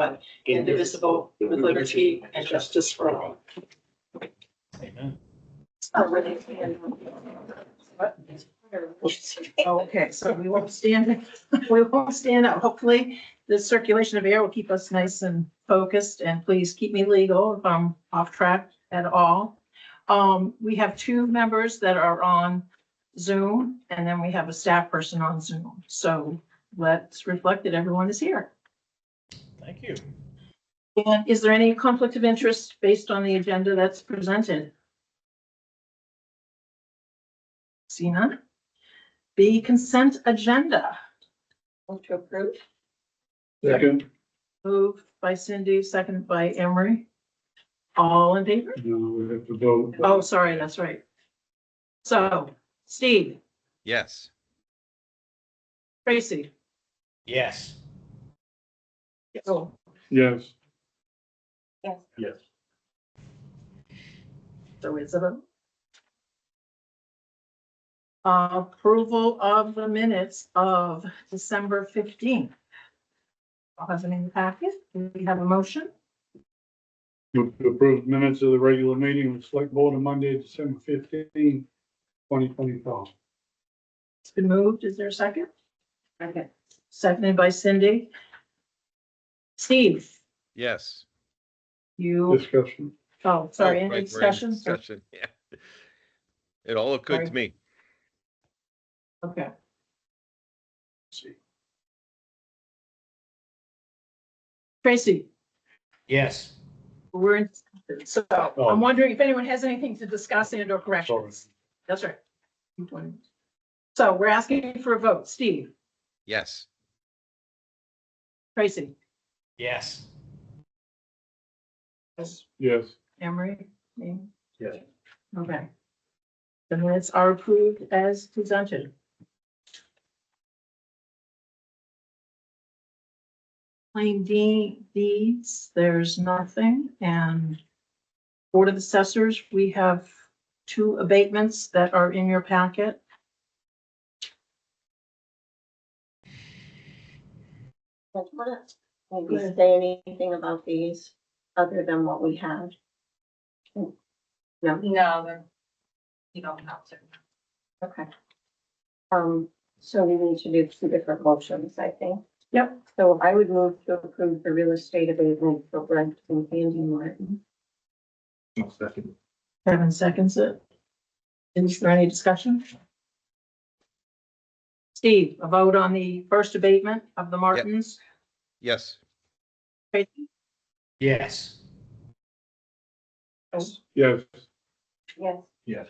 God, indivisible, with liberty and justice for all. Amen. Okay, so we won't stand, we won't stand up. Hopefully, the circulation of air will keep us nice and focused, and please keep me legal if I'm off track at all. We have two members that are on Zoom, and then we have a staff person on Zoom. So let's reflect that everyone is here. Thank you. And is there any conflict of interest based on the agenda that's presented? See none? B, consent agenda. Move to approve. Second. Moved by Cindy, seconded by Emery. All in favor? No, we have to vote. Oh, sorry, that's right. So, Steve, Yes. Tracy. Yes. Oh, Yes. Yes. Yes. so it's a vote. Approval of the minutes of December 15th. I'll have them in the packet. Do we have a motion? Move to approve minutes of the regular meeting of the select board on Monday, December 15, 2025. It's been moved. Is there a second? Okay. Seconded by Cindy. Steve, Yes. you, Discussion. oh, sorry, Oh, any right, we're in discussion? Discussion, yeah. It all looked good to Sorry. me. Okay. Tracy, Yes. we're in, so I'm wondering if anyone has anything to discuss and or corrections. That's right. So we're asking for a vote. Steve, Yes. Tracy, Yes. Yes. Emery, me? Yes. Okay. The minutes are approved as presented. Claim deeds, there's nothing, and Board of Assessors, we have two abatements that are in your packet. Maybe say anything about these other than what we had. No, No, you don't have to. okay. So we need to do two different motions, I think. Yep. So I would move to approve the real estate abatement for Brent and Andy Martin. Second. Kevin seconds it. Is there any discussion? Steve, a vote on the first abatement of the Martins? Yes. Tracy? Yes. Yes. Yes. Yes.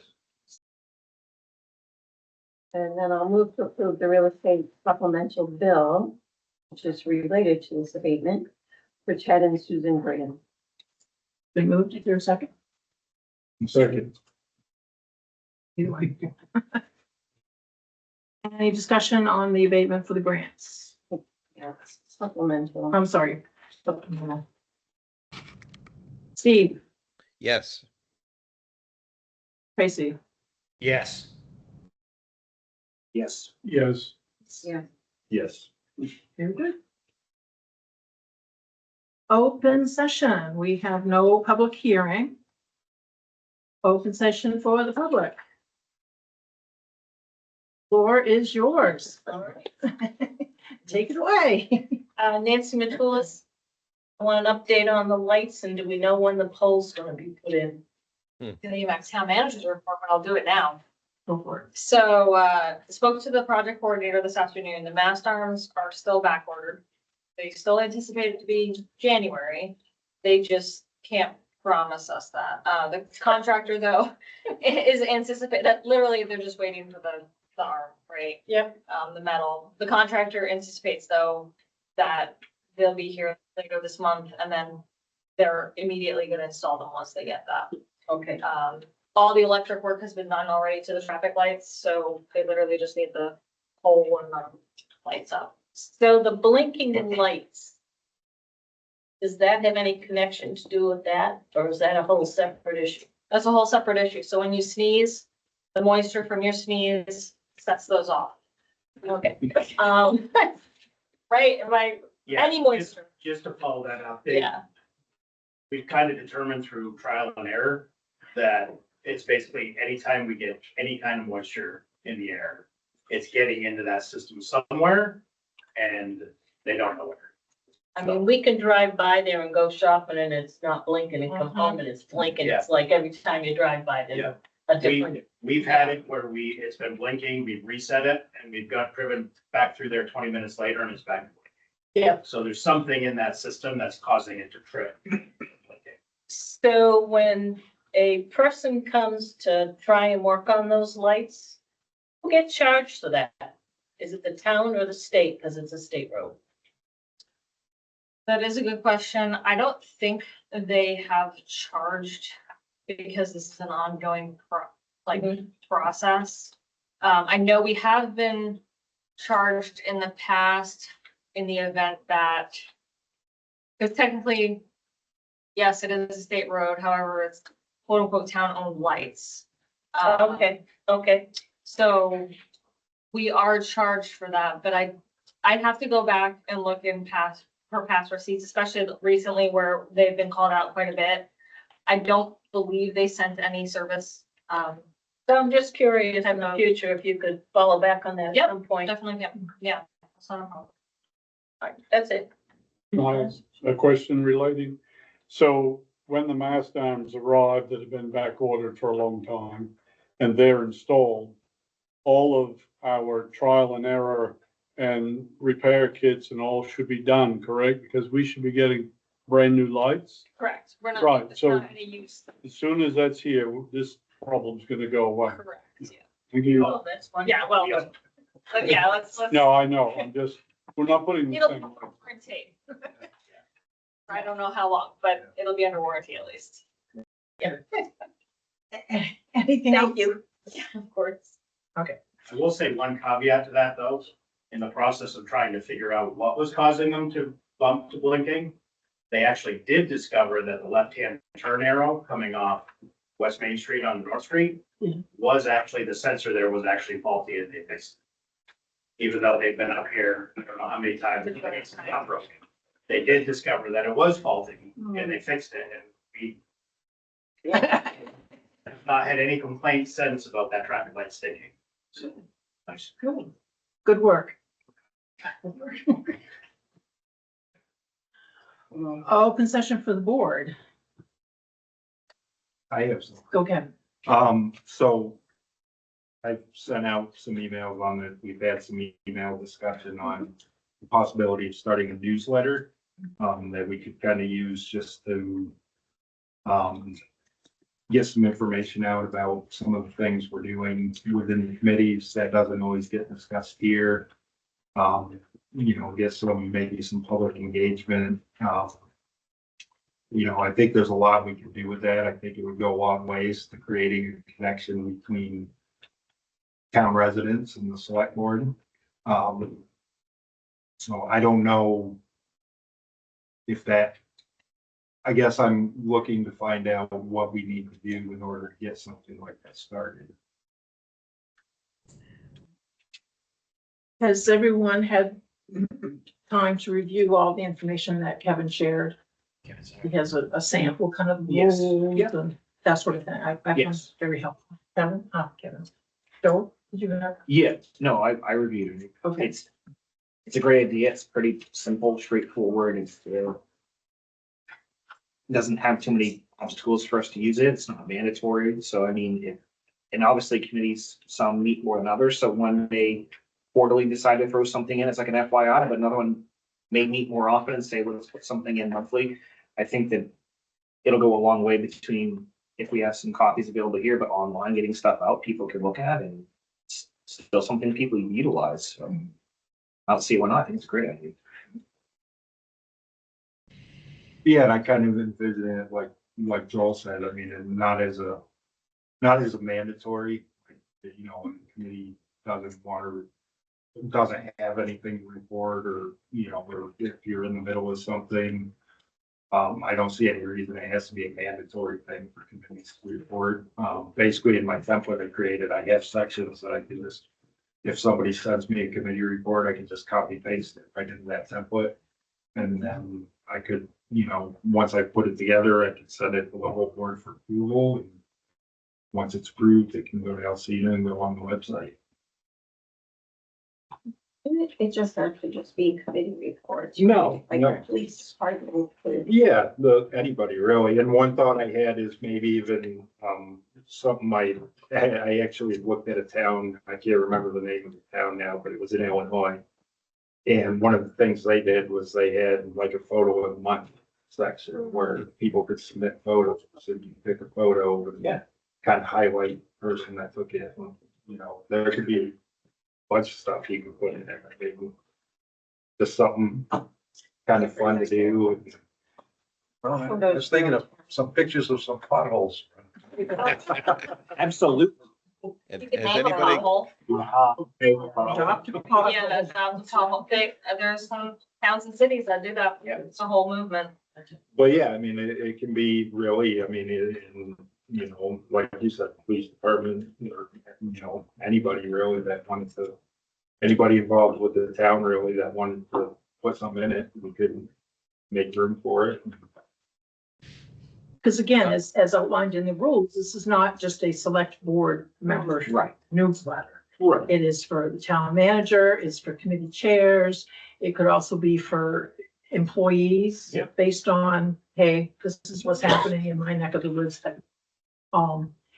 And then I'll move to approve the real estate supplemental bill, which is related to this abatement, for Ted and Susan Graham. Been moved. Is there a second? Second. Any discussion on the abatement for the grants? Yeah, supplemental. I'm sorry. Steve, Yes. Tracy, Yes. Yes. Yes. Yeah. Yes. very good. Open session. We have no public hearing. Open session for the public. Floor is yours. Take it away. Nancy Matulis, I want an update on the lights and do we know when the pole's gonna be put in? Hmm. In the UMass Town Manager's report, but I'll do it now. Go for it. So, spoke to the project coordinator this afternoon. The mast arms are still back ordered. They still anticipate it to be January. They just can't promise us that. The contractor though is anticipate that literally they're just waiting for the arm, right? Yep. The metal. The contractor anticipates though that they'll be here later this month and then they're immediately gonna install them once they get that. Okay. All the electric work has been done already to the traffic lights, so they literally just need the pole and the lights up. So the blinking lights, does that have any connection to do with that, or is that a whole separate issue? That's a whole separate issue. So when you sneeze, the moisture from your sneeze sets those off. Okay. Right? Am I Yeah, any moisture, just to follow that up, they, yeah. we've kind of determined through trial and error that it's basically anytime we get any kind of moisture in the air, it's getting into that system somewhere and they don't know where. I mean, we can drive by there and go shopping and it's not blinking and come home and it's blinking. It's like every time you drive by, Yeah. there's a different. We've had it where it's been blinking, we've reset it and we've got driven back through there 20 minutes later and it's back. Yeah. So there's something in that system that's causing it to trip. So when a person comes to try and work on those lights, who gets charged for that? Is it the town or the state? Because it's a state road. That is a good question. I don't think they have charged because this is an ongoing process. I know we have been charged in the past in the event that because technically, yes, it is a state road. However, it's quote unquote town owned lights. Okay. So we are charged for that, but I'd have to go back and look in past receipts, especially recently where they've been called out quite a bit. I don't believe they sent any service. So I'm just curious in the future if you could follow back on that at Yep, some point. Definitely, yeah. That's not a problem. All right, that's it. A question relating, so when the mast arms arrive that have been back ordered for a long time and they're installed, all of our trial and error and repair kits and all should be done, correct? Because we should be getting brand new lights. Correct. We're not, Right, it's so- not any use. As soon as that's here, this problem's gonna go away. Correct, yeah. Thank you. Oh, that's fine. Yeah, well, but yeah, let's. No, I know, we're not putting the It'll same. print tape. I don't know how long, but it'll be under warranty at least. Anything else? Thank you. Yeah, of course. I will say one caveat to that though, in the process of trying to figure out what was causing them to bump to blinking. They actually did discover that the left-hand turn arrow coming off West Main Street on North Street was actually, the sensor there was actually faulty and they fixed it. Even though they've been up here, I don't know how many times, it's not broken. They did discover that it was faulty and they fixed it and we have not had any complaints since about that traffic light sticking. So, nice. Good work. Open session for the board. I have some. Go again. So I've sent out some emails on it. We've had some email discussion on the possibility of starting a newsletter that we could kind of use just to get some information out about some of the things we're doing within the committees that doesn't always get discussed here. Get maybe some public engagement. I think there's a lot we can do with that. I think it would go a long ways to creating a connection between town residents and the select board. So I don't know if that, I guess I'm looking to find out what we need to do in order to get something like that started. Has everyone had time to review all the information that Kevin shared? He has a sample kind of. Yes. mold and that sort of thing. I found it Yes. very helpful. Kevin. Joel, did you have? Yeah, no, I reviewed it. Okay. It's a great idea. It's pretty simple, straightforward. Doesn't have too many obstacles for us to use it. It's not mandatory. So I mean, and obviously committees, some meet more than others. So one may quarterly decide to throw something in as like an FYI, but another one may meet more often and say, let's put something in monthly. I think that it'll go a long way between if we have some copies available here, but online getting stuff out, people can look at and it's still something people utilize. So I don't see why not. I think it's a great idea. Yeah, and I kind of envision it like Joel said, I mean, and not as a mandatory, when the committee doesn't have anything to report or if you're in the middle of something. I don't see any reason it has to be a mandatory thing for committees to report. Basically in my template I created, I have sections that I can just, if somebody sends me a committee report, I can just copy paste it right into that template. And then I could, once I put it together, I could send it to the whole board for approval. And once it's approved, it can go to Alcina and go on the website. It just have to just be committee reports. No, Like no. police department. Yeah, anybody really. And one thought I had is maybe even, something I actually looked at a town, I can't remember the name of the town now, but it was in Illinois. And one of the things they did was they had like a photo of the month section where people could submit photos. So you pick a photo and kind of highlight the person that took it. There could be a bunch of stuff you can put in there. Maybe just something kind of fun to do. Well, I was thinking of some pictures of some potholes. Absolutely. You Has can name a anybody, pothole. Drop to pause. Yeah, that's the pothole. There's some towns and cities that do that. Yeah. It's a whole movement. But yeah, I mean, it can be really, like you said, police department, or, anybody really that wanted to, anybody involved with the town really that wanted to put something in it, we could make room for it. Because again, as outlined in the rules, this is not just a select board member Right. newsletter. Right. It is for the town manager, it's for committee chairs. It could also be for employees. Yeah. Based on, hey, this is what's happening in my neck of the woods.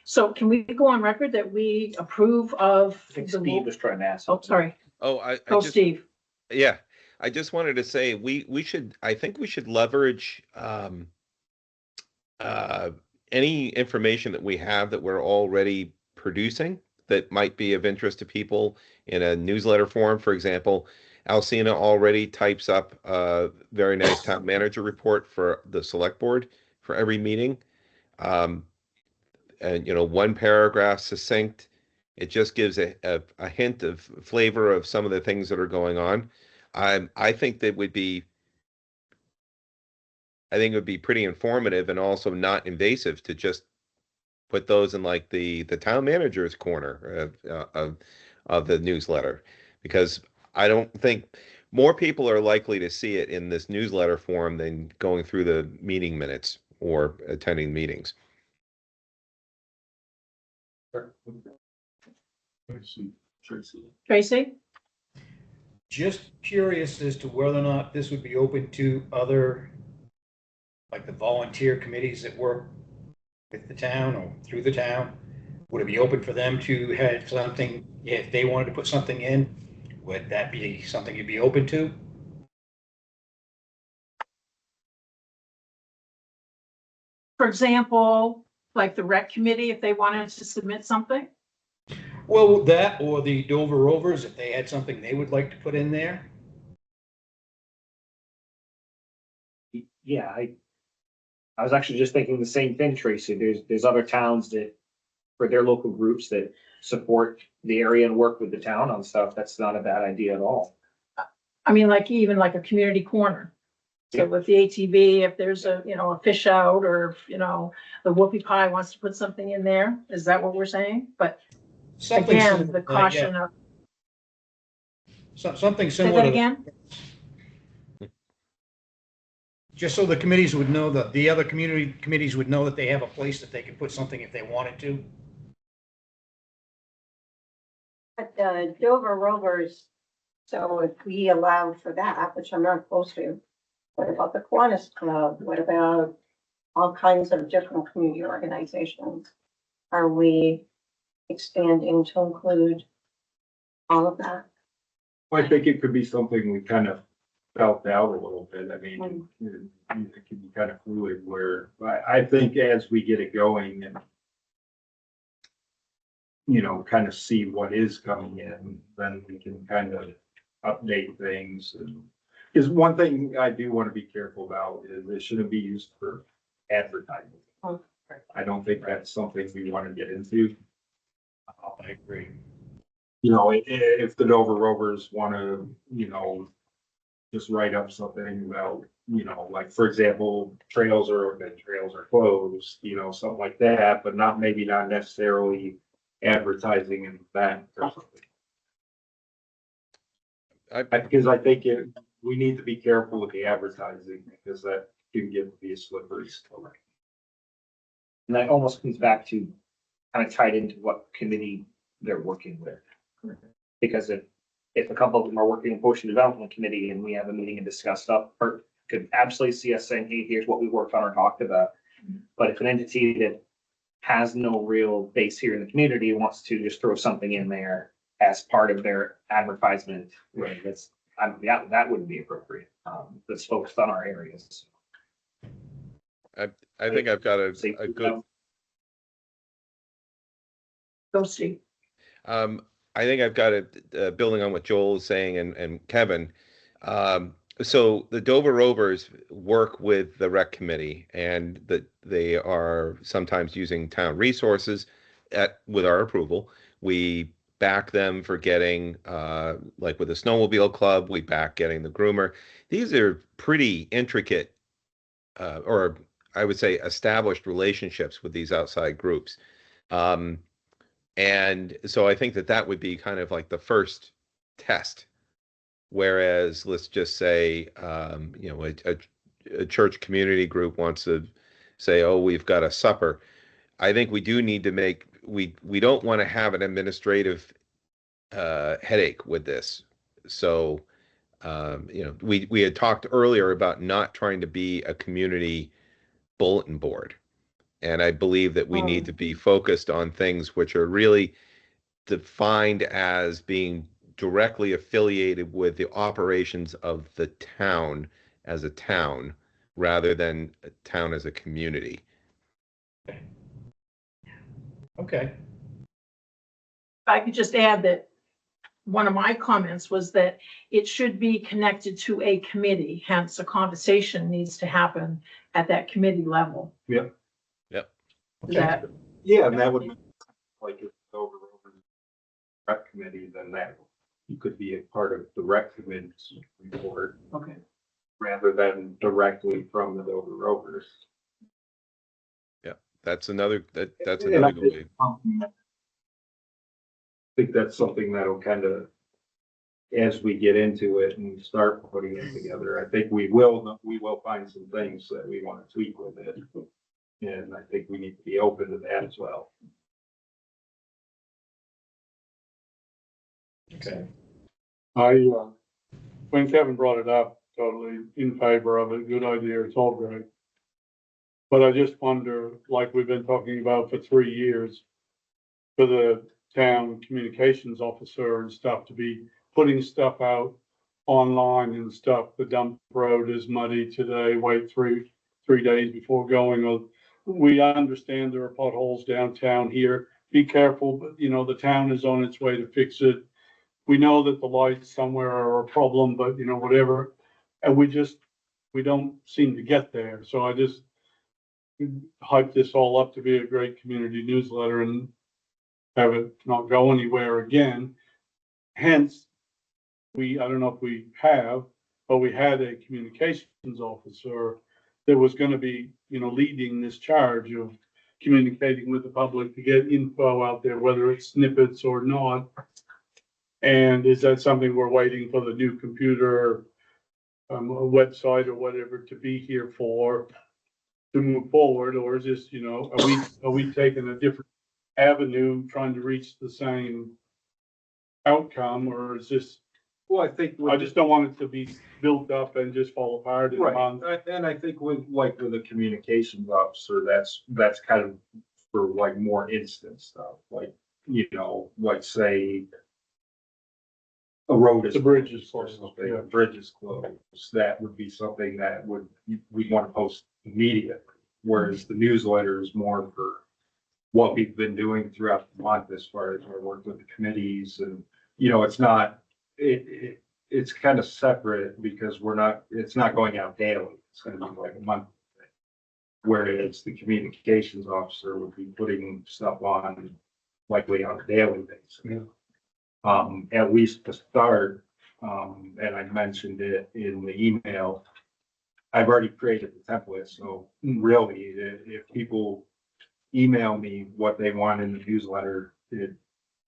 So can we go on record that we approve of I think the Steve rule? was trying to ask. Oh, sorry. oh, I Go, just, Steve. yeah, I just wanted to say, I think we should leverage, any information that we have that we're already producing that might be of interest to people in a newsletter form. For example, Alcina already types up a very nice town manager report for the select board for every meeting. And, one paragraph succinct. It just gives a hint of flavor of some of the things that are going on. I think that would be, I think it would be pretty informative and also not invasive to just put those in like the town manager's corner of the newsletter, because I don't think more people are likely to see it in this newsletter form than going through the meeting minutes or attending meetings. Tracy? Just curious as to whether or not this would be open to other, like the volunteer committees that work with the town or through the town. Would it be open for them to have something, if they wanted to put something in? Would that be something you'd be open to? For example, like the rec committee, if they wanted to submit something? Well, that or the Dover Rovers, if they had something they would like to put in there? Yeah, I was actually just thinking the same thing, Tracy. There's other towns that, for their local groups that support the area and work with the town on stuff. That's not a bad idea at all. I mean, like even like a community corner. So with the ATV, if there's a fish out or, the whoopie pie wants to put something in there, is that what we're saying? But Something again, similar the to that, caution yeah. of, Something say similar that to again? just so the committees would know that the other committees would know that they have a place that they can put something if they wanted to. But the Dover Rovers, so if we allow for that, which I'm not opposed to, what about the Kiwanis Club? What about all kinds of different community organizations? Are we expanding to include all of that? I think it could be something we kind of felt out a little bit. I mean, it could be kind of fluid where I think as we get it going and kind of see what is coming in, then we can kind of update things. And because one thing I do want to be careful about is it shouldn't be used for advertising. I don't think that's something we want to get into. I agree. If the Dover Rovers want to, just write up something about, like, for example, trails are open, trails are closed, something like that, but maybe not necessarily advertising in that or something. Because I think we need to be careful with the advertising because that can be a slippery slope. And that almost comes back to kind of tied into what committee they're working with. Because if a couple of them are working in Portion Development Committee and we have a meeting and discuss stuff, or could absolutely see us saying, hey, here's what we worked on or talked about. But if an entity that has no real base here in the community wants to just throw something in there as part of their advertisement, right, that wouldn't be appropriate. That's focused on our areas. I think I've got a good, Go Steve. I think I've got it, building on what Joel is saying and Kevin. So the Dover Rovers work with the rec committee and that they are sometimes using town resources with our approval. We back them for getting, like with the snowmobile club, we back getting the groomer. These are pretty intricate, or I would say established relationships with these outside groups. And so I think that would be kind of like the first test. Whereas let's just say, a church community group wants to say, oh, we've got a supper. I think we do need to we don't want to have an administrative headache with this. So, we had talked earlier about not trying to be a community bulletin board. And I believe that we need to be focused on things which are really defined as being directly affiliated with the operations of the town as a town rather than a town as a community. Okay. If I could just add that one of my comments was that it should be connected to a committee, hence a conversation needs to happen at that committee level. Yep. Yep. Is that, Yeah, and that would be like if it's over rec committee, then that you could be a part of the rec committee's report okay. rather than directly from the Dover Rovers. That's another that's And another good way. I think that's something that'll kind of, as we get into it and start putting it together, I think we will find some things that we want to tweak with it. And I think we need to be open to that as well. Okay. When Kevin brought it up, totally in favor of it, good idea, it's all great. But I just wonder, like we've been talking about for 3 years, for the town communications officer and stuff to be putting stuff out online and stuff, the dump road is muddy today, wait three days before going. Or we understand there are potholes downtown here, be careful, but the town is on its way to fix it. We know that the lights somewhere are a problem, but whatever. And we don't seem to get there. So I just hype this all up to be a great community newsletter and have it not go anywhere again. Hence, I don't know if we have, but we had a communications officer that was going to be, leading this charge of communicating with the public to get info out there, whether it's snippets or not. And is that something we're waiting for the new computer, a website or whatever to be here for to move forward? Or is this, are we taking a different avenue trying to reach the same outcome? Or is this, Well, I think. I just don't want it to be built up and just fall apart in a month. Right, and I think with a communications officer, that's kind of for like more instant stuff, like, like say a road is. The bridge is or closed, something, yeah. a bridge is closed, that would be something that we'd want to post immediately. Whereas the newsletter is more for what we've been doing throughout the month as far as our work with the committees and, it's not, it's kind of separate because it's not going out daily. It's gonna be like a month. Whereas the communications officer would be putting stuff on likely on a daily basis. Yeah. At least to start, and I mentioned it in the email, I've already created the template, so really, if people email me what they want in the newsletter, it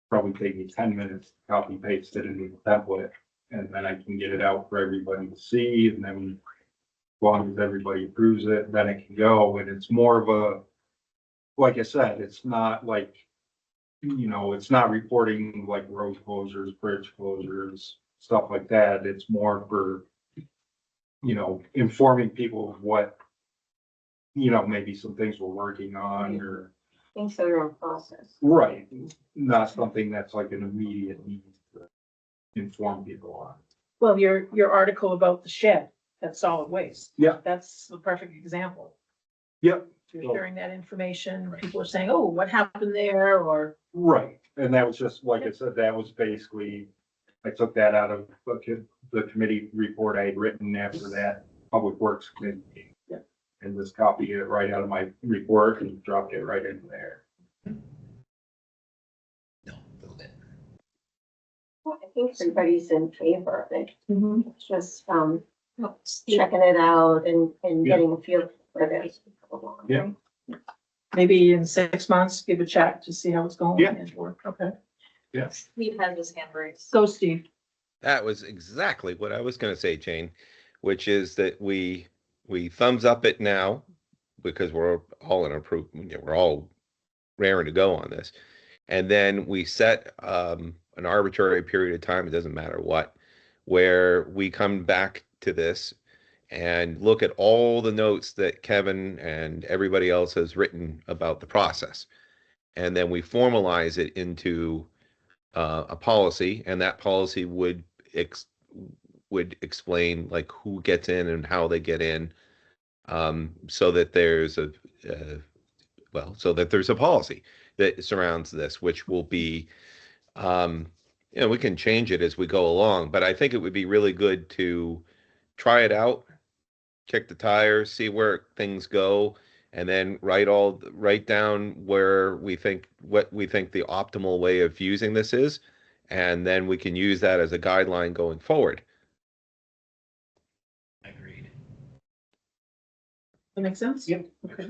probably take me 10 minutes to copy paste it into the template. and then I can get it out for everybody to see, and then as long as everybody approves it, then it can go, and it's more of a, like I said, it's not like, you know, it's not reporting like road closures, bridge closures, stuff like that. It's more for, you know, informing people of what, you know, maybe some things we're working on or. Things that are in process. Right, not something that's like an immediate need to inform people on. Well, your article about the shed, that's solid waste. Yeah. That's the perfect example. Yep. You're sharing that information, people are saying, oh, what happened there, or, Right, and that was just, like I said, that was basically, I took that out of the committee report I had written after that Public Works committee. Yeah. And just copied it right out of my report and dropped it right in there. No, build it. Well, I think everybody's in favor of it. Mhm. It's just, checking it out and Yeah. getting a feel for it. Yeah. maybe in 6 months, give a check to see how it's going. Yeah. and work. Okay, Steve has his hand raised. go Steve. That was exactly what I was going to say, Jane, which is that we thumbs up it now because we're all in approved, you know, we're all raring to go on this. And then we set an arbitrary period of time, it doesn't matter what, where we come back to this and look at all the notes that Kevin and everybody else has written about the process. And then we formalize it into a policy, and that policy would explain like who gets in and how they get in, so that there's a so that there's a policy that surrounds this, which will be, you know, we can change it as we go along, but I think it would be really good to try it out, kick the tires, see where things go, and then write down what we think the optimal way of using this is, and then we can use that as a guideline going forward. Agreed. That make sense? Yep. Okay.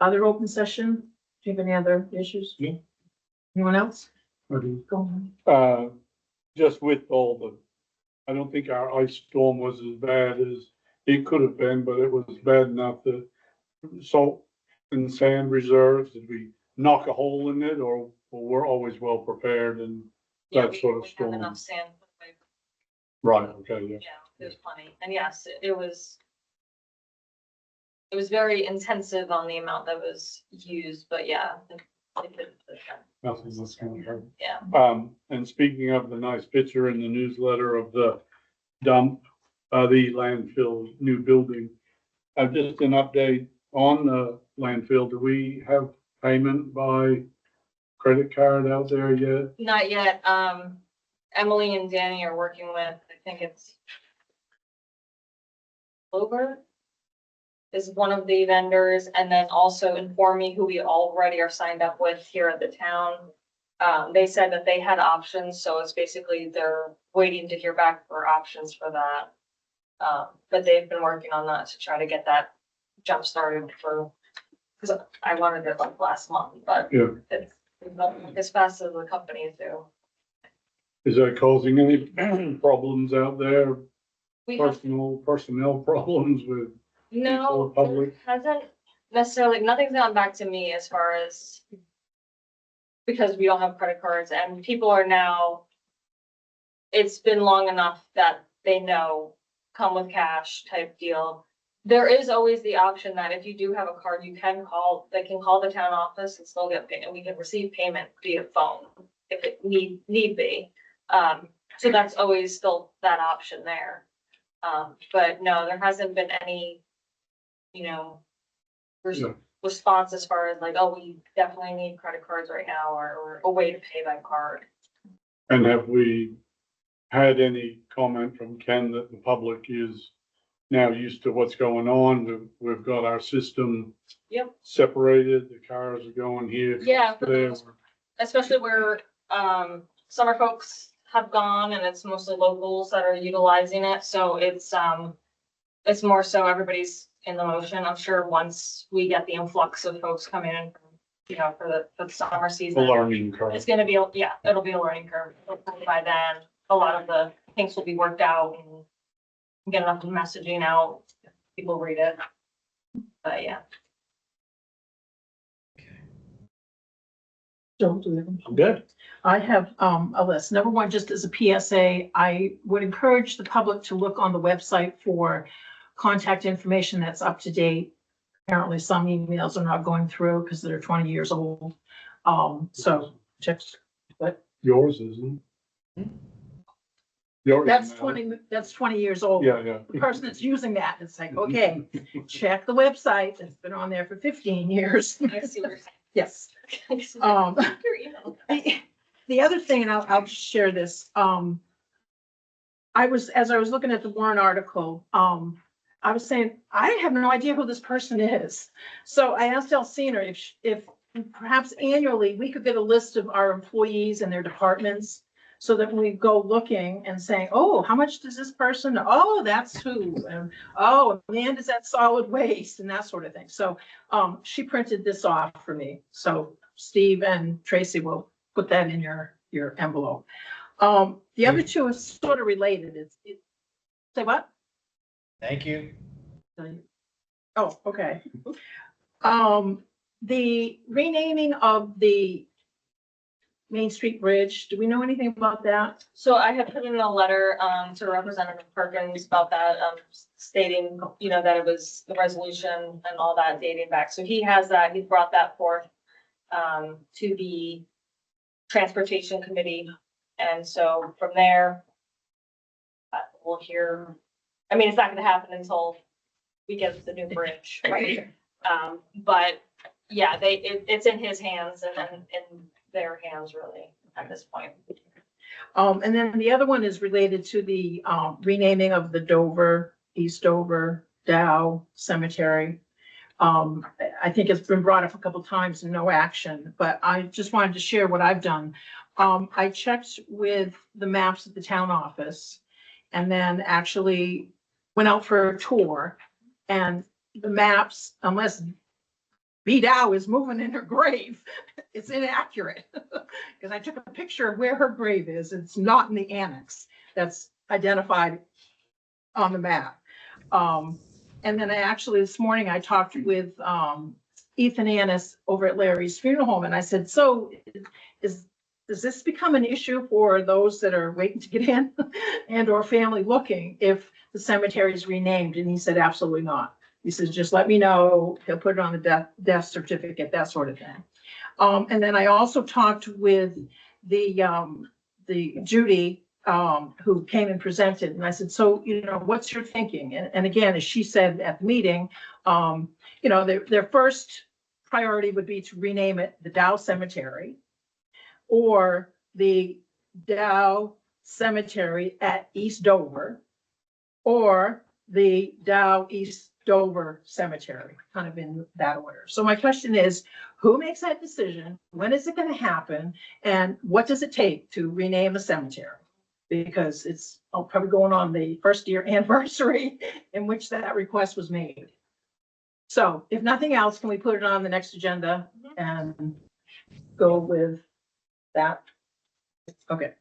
Other open session? Do you have any other issues? Yeah. Anyone else? Okay. Go on. Just with all the, I don't think our ice storm was as bad as it could have been, but it was bad enough that salt and sand reserves, did we knock a hole in it, or we're always well prepared and Yeah, that sort of we have storm? enough sand. Right, okay, yeah. Yeah, there's plenty. And yes, it was very intensive on the amount that was used, but yeah. Nothing that's gonna hurt. Yeah. And speaking of the nice picture in the newsletter of the dump, the landfill new building, just an update on the landfill. Do we have payment by credit card out there yet? Not yet. Emily and Danny are working with, I think it's Dover is one of the vendors, and then also Inform Me, who we already are signed up with here at the town. They said that they had options, so it's basically they're waiting to hear back for options for that. But they've been working on that to try to get that jump started because I wanted it like last month, but Yeah. it's not as fast as the companies do. Is that causing any problems out there? We have, Personnel problems with no, public? it hasn't necessarily, nothing's gone back to me as far as, because we don't have credit cards and people are now, it's been long enough that they know, come with cash type deal. There is always the option that if you do have a card, you can call, they can call the town office and still get paid, and we can receive payment via phone if it need be. So that's always still that option there. But no, there hasn't been any, response as far as like, oh, we definitely need credit cards right now or a way to pay by card. And have we had any comment from Ken that the public is now used to what's going on? We've got our system separated, the cars are going here. Yeah, there. especially where summer folks have gone and it's mostly locals that are utilizing it. So it's more so everybody's in the motion. I'm sure once we get the influx of folks coming in, for the summer A season, learning curve. it's gonna be, it'll be a learning curve. Hopefully by then, a lot of the things will be worked out and get enough messaging out, people read it. But yeah. Don't do them. Good. I have a list. Number one, just as a PSA, I would encourage the public to look on the website for contact information that's up to date. Apparently some emails are not going through because they're 20 years old. So check, but Yours isn't. Yours that's isn't. that's 20 years old. Yeah, yeah. The person that's using that, it's like, okay, check the website. It's been on there for 15 years. I see what you're Yes. saying. Um, Your email. The other thing, and I'll share this, as I was looking at the Warren article, I was saying, I have no idea who this person is. So I asked Alcina if perhaps annually we could get a list of our employees and their departments, so that when we go looking and saying, oh, how much does this person, oh, that's who, and oh, Amanda's at solid waste and that sort of thing. So she printed this off for me. So Steve and Tracy will put that in your envelope. The other two is sort of related. Say what? Thank you. Oh, okay. The renaming of the Main Street Bridge, do we know anything about that? So I had put in a letter, to Representative Perkins about that, stating, you know, that it was the resolution and all that dating back. So he has that, he brought that forth, to the Transportation Committee. And so from there, we'll hear, I mean, it's not gonna happen until we get the new bridge, right? But yeah, it's in his hands and in their hands really at this point. And then the other one is related to the renaming of the East Dover Dow Cemetery. I think it's been brought up a couple times and no action, but I just wanted to share what I've done. I checked with the maps at the town office and then actually went out for a tour, and the maps, unless B Dow is moving in her grave, it's inaccurate. Because I took a picture of where her grave is. It's not in the annex that's identified on the map. And then this morning I talked with Ethan Annis over at Larry's Funeral Home, and I said, so does this become an issue for those that are waiting to get in and or family looking if the cemetery is renamed? And he said, absolutely not. He says, just let me know. He'll put it on the death certificate, that sort of thing. And then I also talked with the Judy, who came and presented, and I said, so, you know, what's your thinking? And again, as she said at the meeting, you know, their first priority would be to rename it the Dow Cemetery or the Dow Cemetery at East Dover, or the Dow East Dover Cemetery, kind of in that order. So my question is, who makes that decision? When is it going to happen? And what does it take to rename a cemetery? Because it's probably going on the first year anniversary in which that request was made. So if nothing else, can we put it on the next agenda and go with that? Okay.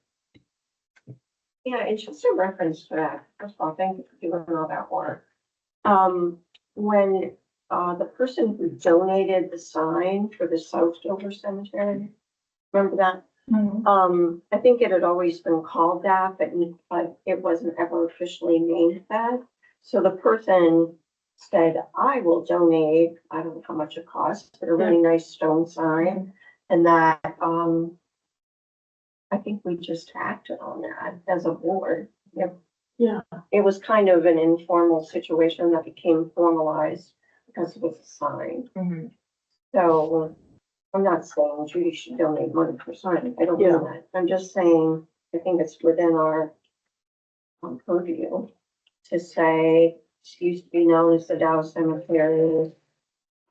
Yeah, it's just a reference to that. First of all, thank you for doing all that work. When the person who donated the sign for the South Dover Cemetery, remember that? I think it had always been called that, but it wasn't ever officially named that. So the person said, I will donate, I don't know how much it costs, but a really nice stone sign. And that, I think we just acted on that as a board. Yeah. It was kind of an informal situation that became formalized because it was a sign. Mhm. So I'm not saying Judy should donate money for signing. I don't Yeah. know that. I'm just saying, I think it's within our purview to say, it used to be known as the Dow Cemetery.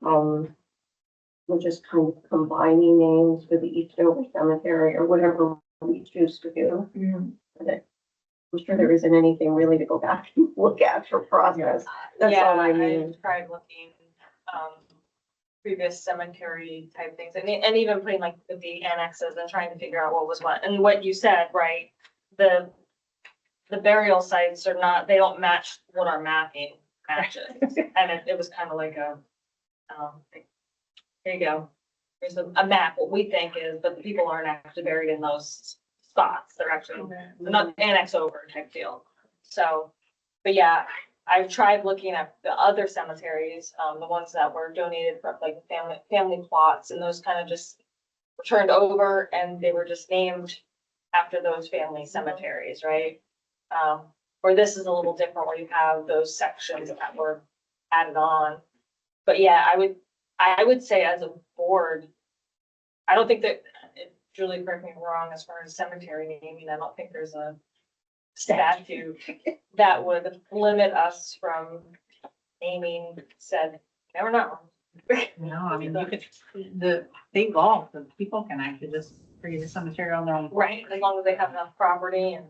We're just kind of combining names with the East Dover Cemetery or whatever we choose to do. with it. I'm sure there isn't anything really to go back and look at for process. That's all I mean. tried looking, previous cemetery type things and even putting like the annexes and trying to figure out what was what. And what you said, right? The the burial sites are not, they don't match what our mapping matches. And it was kind of like a, here you go. Here's a map, what we think is, but the people aren't actually buried in those spots. They're actually not annexed over type deal. So, but yeah, I've tried looking at the other cemeteries, the ones that were donated for like family plots, and those kind of just were turned over and they were just named after those family cemeteries, right? Where this is a little different, where you have those sections that were added on. But yeah, I would say as a board, I don't think that, Julie, correct me if I'm wrong, as far as cemetery naming, I don't think there's a statute that would limit us from naming said, never know. No, I mean, you could, they evolve, the people can actually just create a cemetery on their own. Right, as long as they have enough property and.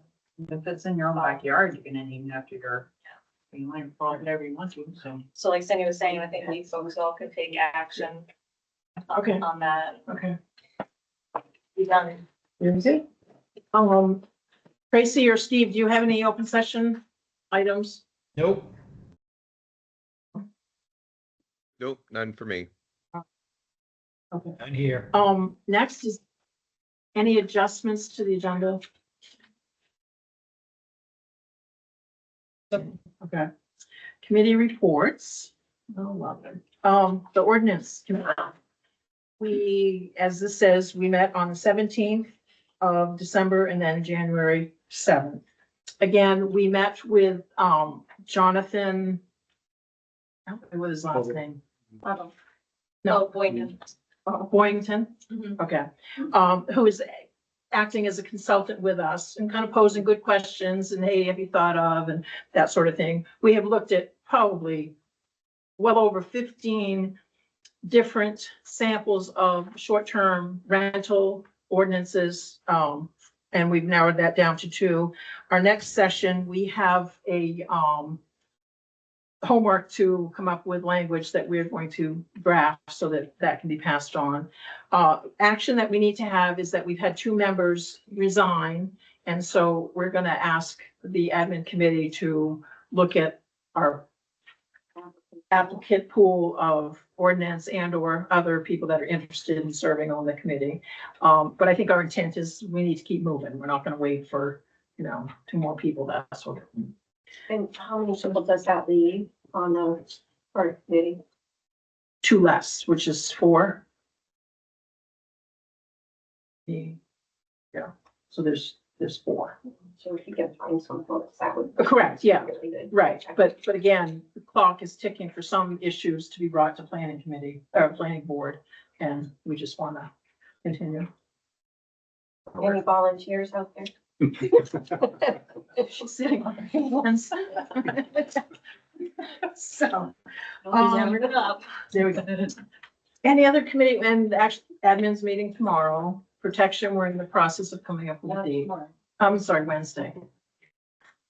If it's in your own backyard, you can name it after your, you might call it whatever you want to, so. So like Cindy was saying, I think we folks all could take action Okay. on that. Okay. Be done. Tracy or Steve, do you have any open session items? Nope. Nope, none for me. Okay. None here. Next is any adjustments to the agenda? Okay. Committee reports. Oh, love it. The ordinance. We, as this says, we met on the 17th of December and then January 7th. Again, we met with, Jonathan. What was his last name? No, No, Boynton. Boynton. Mhm. Okay, who is acting as a consultant with us and kind of posing good questions and, hey, have you thought of, and that sort of thing. We have looked at probably well over 15 different samples of short-term rental ordinances, and we've narrowed that down to 2. Our next session, we have a homework to come up with language that we're going to draft so that that can be passed on. Action that we need to have is that we've had 2 members resign. And so we're going to ask the admin committee to look at our applicant pool of ordinance and or other people that are interested in serving on the committee. But I think our intent is we need to keep moving. We're not going to wait for, 2 more people, that sort of thing. And how many people does that leave on the art committee? 2 less, which is 4. Yeah, so there's 4. So if you can find some folks, that would. Correct, yeah, Really good. right. But again, the clock is ticking for some issues to be brought to planning committee, or planning board, and we just want to continue. Any volunteers out there? She's sitting on her hands. So, Nobody's ever been up. there we go. Any other committee, and actually admin's meeting tomorrow, protection, we're in the process of coming up with a date. I'm sorry, Wednesday.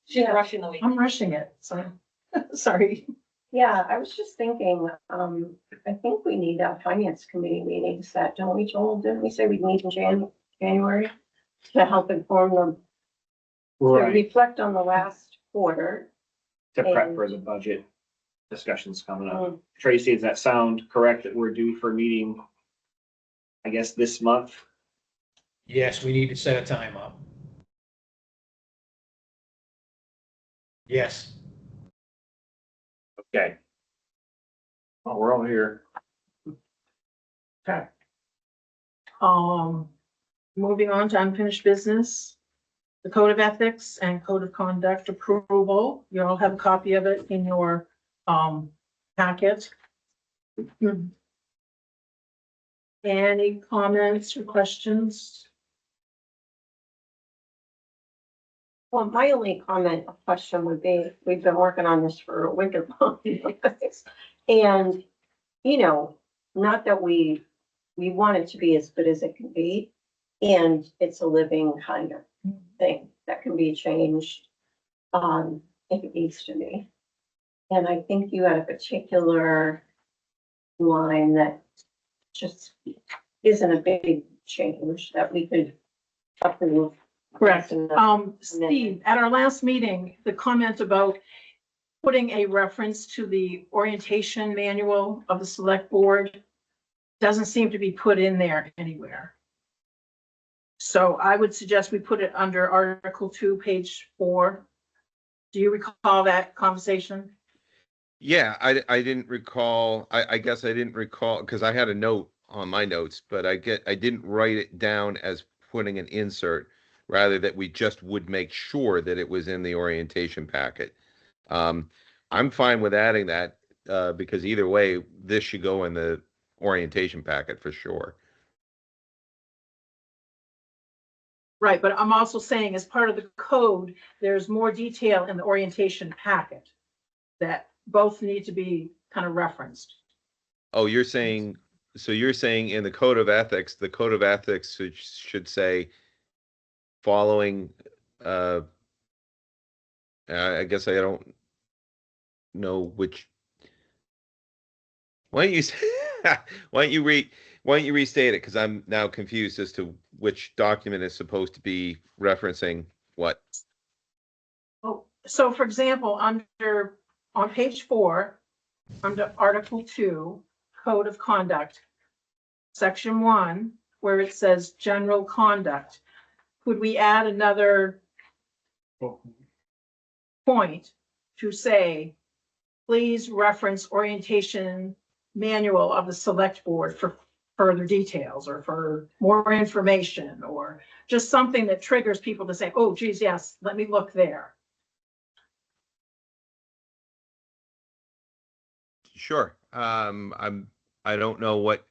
She's rushing the week. I'm rushing it, so, sorry. Yeah, I was just thinking, I think we need a finance committee meeting set, don't we, Joel? Didn't we say we'd meet in January to help inform them, to Right, reflect on the last quarter? to prep for the budget discussions coming up. Tracy, does that sound correct that we're due for a meeting, I guess, this month? Yes, we need to set a time up. Yes. Okay. Oh, we're all here. Okay. Moving on to unfinished business. The code of ethics and code of conduct approval. You all have a copy of it in your, packet. Any comments or questions? Well, my only comment or question would be, we've been working on this for a winter month. And, not that we want it to be as good as it can be. And it's a living kind of thing that can be changed, if it needs to be. And I think you had a particular line that just isn't a big change that we could approve Correct. That's enough. Steve, at our last meeting, the comment about putting a reference to the orientation manual of the select board doesn't seem to be put in there anywhere. So I would suggest we put it under Article 2, page 4. Do you recall that conversation? Yeah, I didn't recall, I guess I didn't recall, because I had a note on my notes, but I didn't write it down as putting an insert, rather that we just would make sure that it was in the orientation packet. I'm fine with adding that, because either way, this should go in the orientation packet for sure. Right, but I'm also saying as part of the code, there's more detail in the orientation packet that both need to be kind of referenced. Oh, you're saying, so you're saying in the code of ethics, the code of ethics should say following, I guess I don't know which. Why don't you why don't you restate it? Because I'm now confused as to which document is supposed to be referencing what. Oh, so for example, on page 4, under Article 2, Code of Conduct, Section 1, where it says general conduct, could we add another point to say, please reference orientation manual of the select board for further details or for more information, or just something that triggers people to say, oh, geez, yes, let me look there. Sure. I don't know what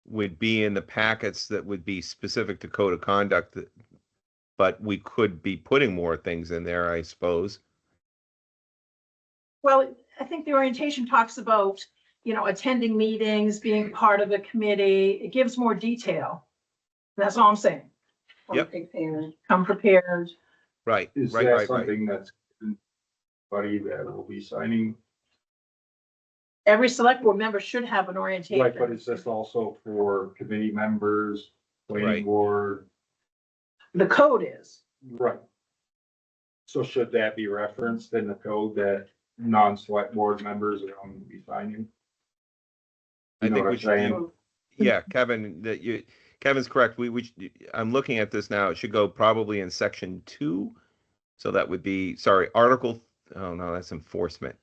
would be in the packets that would be specific to code of conduct, but we could be putting more things in there, I suppose. Well, I think the orientation talks about, attending meetings, being part of the committee. It gives more detail. That's all I'm saying. Yep. Come prepared. Right, Is right, that right, right. something that's buddy that will be signing? Every select board member should have an orientation. Right, but is this also for committee members, planning Right. board? The code is. Right. So should that be referenced in the code that non-select board members are going to be signing? I You know think what we I'm should, saying? yeah, Kevin, Kevin's correct. I'm looking at this now. It should go probably in section 2. So that would be, sorry, article, oh no, that's enforcement.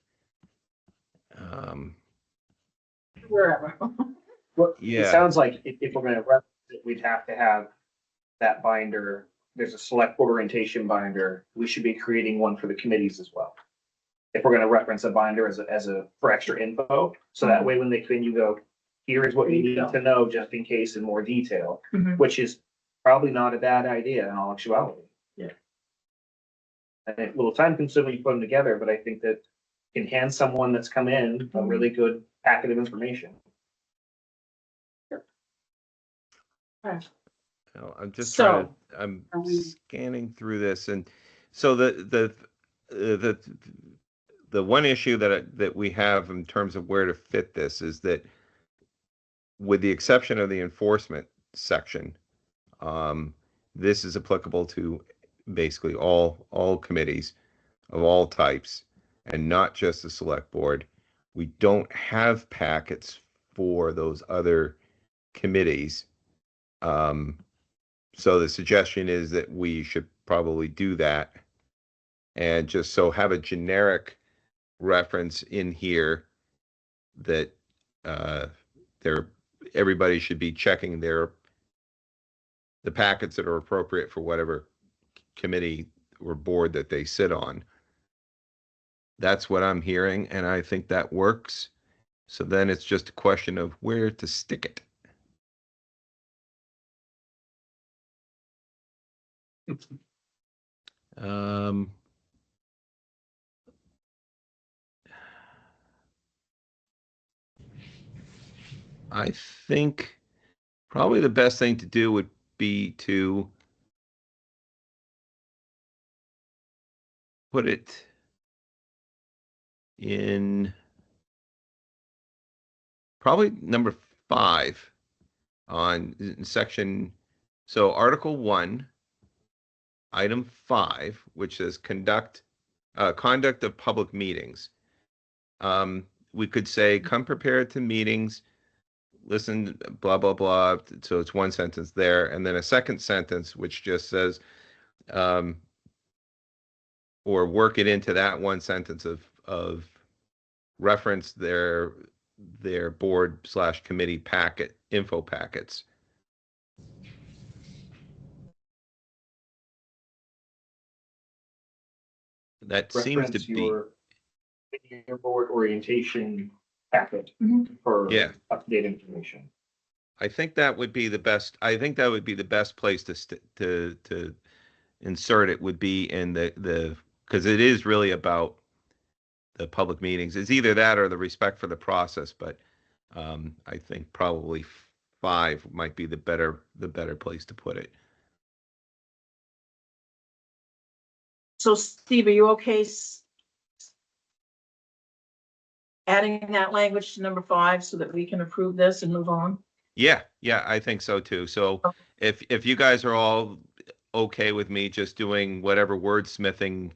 Wherever. Well, Yeah. it sounds like if we're gonna reference it, we'd have to have that binder. There's a select board orientation binder. We should be creating one for the committees as well. If we're gonna reference a binder for extra info, so that way when they come in, you go, here is what you need to know just in case in more detail, Mhm. which is probably not a bad idea in all actuality. Yeah. And it will time consuming to put them together, but I think that can hand someone that's come in a really good packet of information. No, I'm just So, I'm are we- scanning through this, and so the one issue that we have in terms of where to fit this is that, with the exception of the enforcement section, this is applicable to basically all committees of all types, and not just the select board. We don't have packets for those other committees. So the suggestion is that we should probably do that, and just so have a generic reference in here that everybody should be checking the packets that are appropriate for whatever committee or board that they sit on. That's what I'm hearing, and I think that works. So then it's just a question of where to stick it. I think probably the best thing to do would be to put it in probably number 5 on section. So Article 1, item 5, which says conduct of public meetings. We could say, come prepared to meetings, listen, blah, blah, blah. So it's one sentence there. And then a second sentence, which just says, or work it into that one sentence of reference their board/committee packet, info packets. That seems to Reference be, your board orientation packet for yeah. up-to-date information. I think that would be the best. I think that would be the best place to insert it, would be in the because it is really about the public meetings. It's either that or the respect for the process, but I think probably 5 might be the better place to put it. So Steve, are you okay adding that language to number 5 so that we can approve this and move on? Yeah, I think so too. So if you guys are all okay with me just doing whatever wordsmithing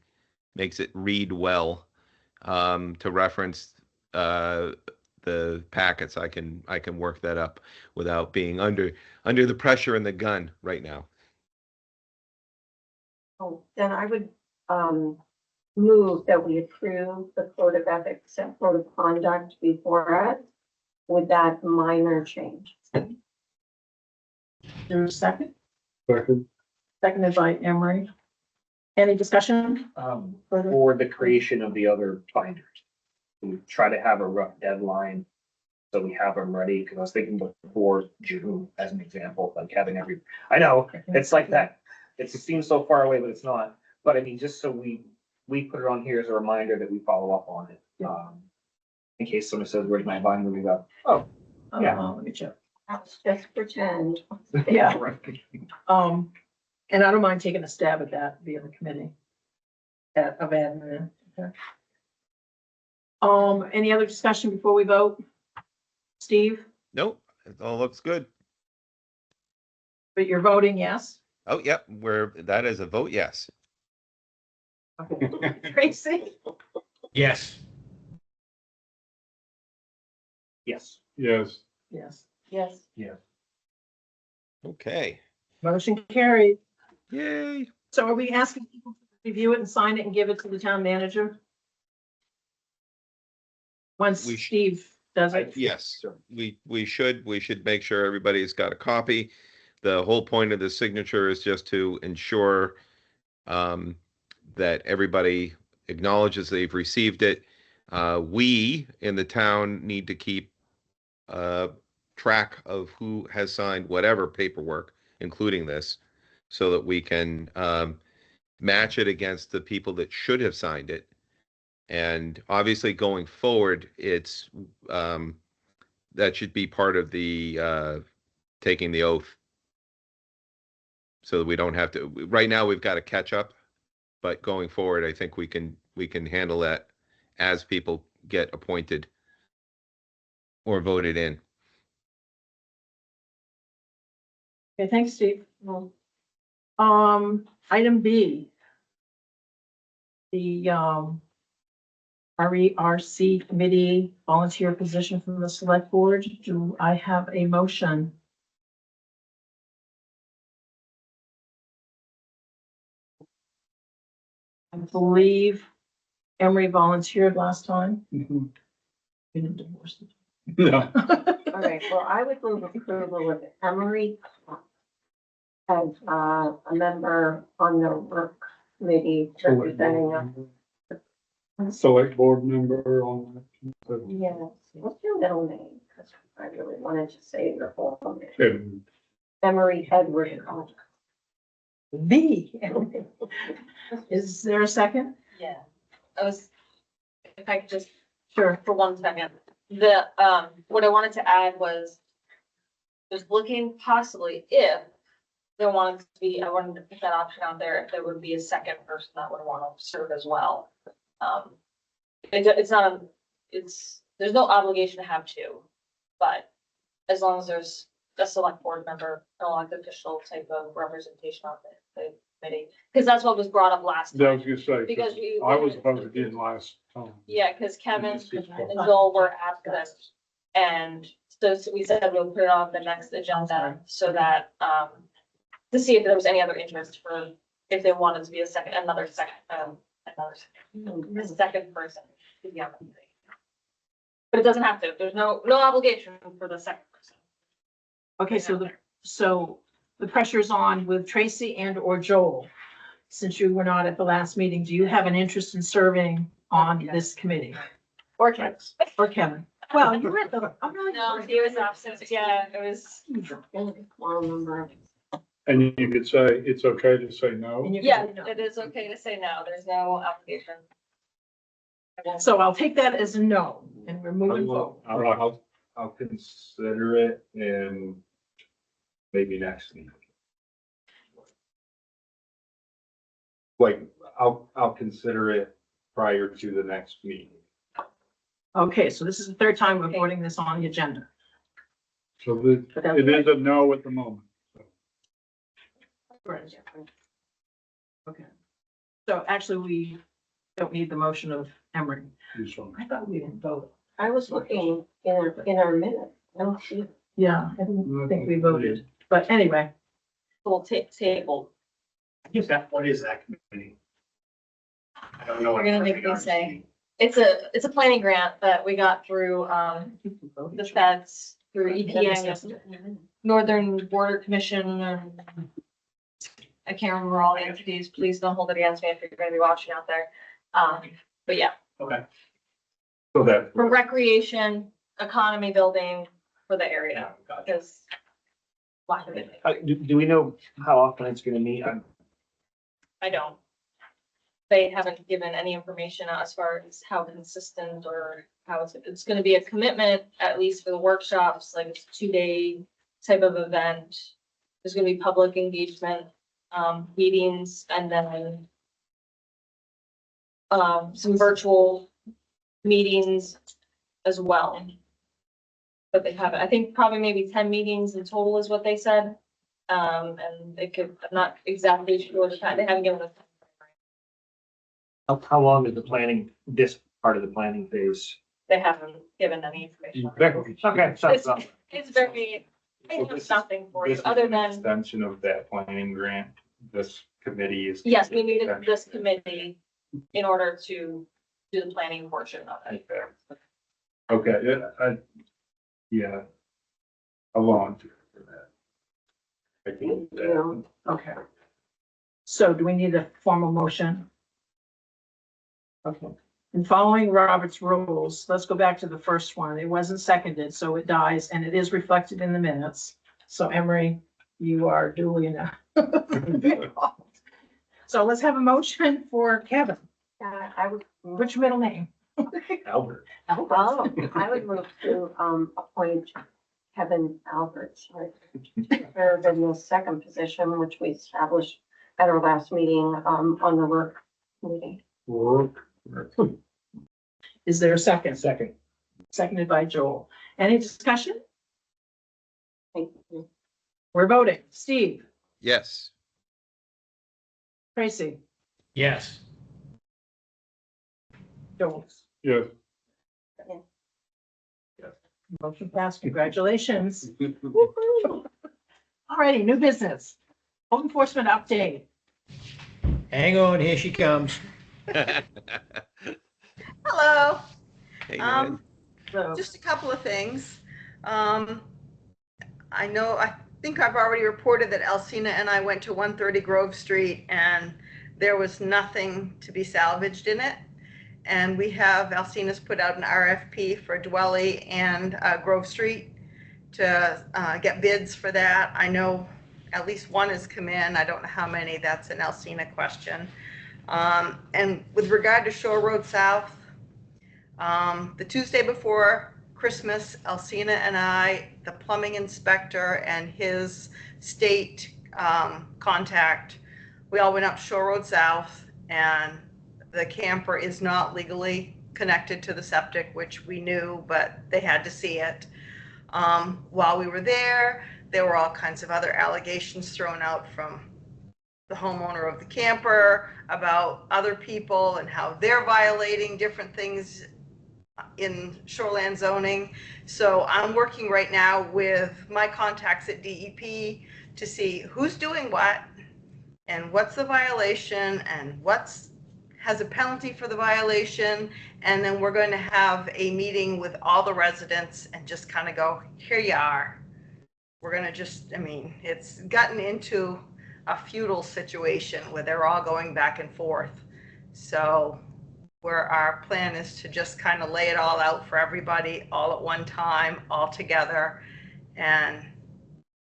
makes it read well, to reference the packets, I can work that up without being under the pressure and the gun right now. Oh, then I would, move that we approve the code of ethics and code of conduct before it with that minor change. There's a second, Second. seconded by Emery. Any discussion? Further? For the creation of the other binders. We try to have a rough deadline, so we have them ready, because I was thinking before June, as an example, like having I know, it's like that. It seems so far away, but it's not. But I mean, just so we put it on here as a reminder that we follow up on it. In case someone says, where's my binder? We go, oh, yeah. Let me check. Let's just pretend. Yeah. right. And I don't mind taking a stab at that via the committee of admin. Okay. Any other discussion before we vote? Steve, Nope, it all looks good. but you're voting yes? Oh, yep, that is a vote yes. Tracy? Yes. Yes. Yes. Yes. Yes. Okay. Motion carried. Yay. So are we asking people to review it and sign it and give it to the town manager? Once We Steve does it? Yes, we should make sure everybody's got a copy. The whole point of the signature is just to ensure that everybody acknowledges they've received it. We in the town need to keep track of who has signed whatever paperwork, including this, so that we can match it against the people that should have signed it. And obviously going forward, it's that should be part of the taking the oath, so that we don't have to. Right now, we've got to catch up, but going forward, I think we can handle that as people get appointed or voted in. Okay, thanks, Steve. Item B. The RERC committee volunteer position from the select board. Do I have a motion? I believe Emery volunteered last time. Mhm. We didn't divorce it. No. All right, well, I would move approval of Emery as a member on the work committee representing us. Select board member on that. Yes, what's your middle name? Because I really wanted to say your whole name. Edmund. Emery Edward. The. Is there a second? Yeah. If I could just, Sure. for 1 second, what I wanted to add was just looking possibly if there wanted to be, I wanted to put that option out there, if there would be a second person that would want to serve as well. It's not, there's no obligation to have 2, but as long as there's a select board member, an elected official type of representation on it, committee, because that's what was brought up last I time. was gonna say, Because 'cause you. I was voted in last time. Yeah, because Kevin This is and Joel were absent. And so we said we'll put it on the next agenda so that, to see if there was any other interest for, if they wanted to be a second person to be on the committee. But it doesn't have to, there's no obligation for the second person. Okay, so the pressure's on with Tracy and or Joel. Since you were not at the last meeting, do you have an interest in serving on this committee? Or Kevin. Or Kevin? Well, you were at the, I'm really. No, he was absent, yeah, it was, And you could say, it's okay to say no. And you can yeah, say no. it is okay to say no, there's no obligation. So I'll take that as a no, and we're moving forward. I'll consider it and maybe next week. Like, I'll consider it prior to the next meeting. Okay, so this is the third time we're voting this on the agenda. So it is a no at the moment. Okay. So actually, we don't need the motion of Emery. You saw. I thought we didn't vote. I was looking in our minute. I don't see it. Yeah, I didn't think we voted, but anyway, We'll table. What is that committee? I don't know. We're gonna make them say. It's a planning grant that we got through, the feds, through EPA, Northern Border Commission, and I can't remember all the entities. Please don't hold it against me if you're gonna be watching out there. But yeah, Okay. So that. for recreation, economy building for the area, Gotcha. because lack of it, Do we know how often it's gonna meet? I don't. They haven't given any information as far as how consistent or how it's gonna be a commitment, at least for the workshops, like it's a 2-day type of event. There's gonna be public engagement, meetings, and then some virtual meetings as well. But they haven't, I think probably maybe 10 meetings in total is what they said. And they could, I'm not exactly sure the time, they haven't given us. How long is this part of the planning phase? They haven't given any information. Okay, so It's it's very, I have nothing for you, other than, Extension of that planning grant, this committee is. yes, we needed this committee in order to do the planning portion of it. Okay, yeah. I volunteer for that. I can do that. okay. So do we need a formal motion? Okay. And following Robert's rules, let's go back to the first one. It wasn't seconded, so it dies, and it is reflected in the minutes. So Emery, you are duly enough. So let's have a motion for Kevin. I would. Which middle name? Albert. Oh, I would move to, appoint Kevin Albert, sorry, serve in the second position, which we established at our last meeting, on the work meeting. Is there a second? Second. Seconded by Joel. Any discussion? Thank you. We're voting. Steve, Yes. Tracy, Yes. Joel. Yes. Motion passed. Congratulations. All righty, new business. Home enforcement update. Hang on, here she comes. Hello, Hey, man. So, just a couple of things. I think I've already reported that Alcina and I went to 130 Grove Street and there was nothing to be salvaged in it. And we have, Alcina's put out an RFP for Dwelly and Grove Street to get bids for that. I know at least one has come in. I don't know how many. That's an Alcina question. And with regard to Shore Road South, the Tuesday before Christmas, Alcina and I, the plumbing inspector and his state contact, we all went up Shore Road South, and the camper is not legally connected to the septic, which we knew, but they had to see it. While we were there were all kinds of other allegations thrown out from the homeowner of the camper, about other people and how they're violating different things in shoreland zoning. So I'm working right now with my contacts at DEP to see who's doing what and what's the violation and has a penalty for the violation. And then we're going to have a meeting with all the residents and just kind of go, here you are. We're going to just, I mean, it's gotten into a feudal situation where they're all going back and forth. So where our plan is to just kind of lay it all out for everybody all at one time, all together, and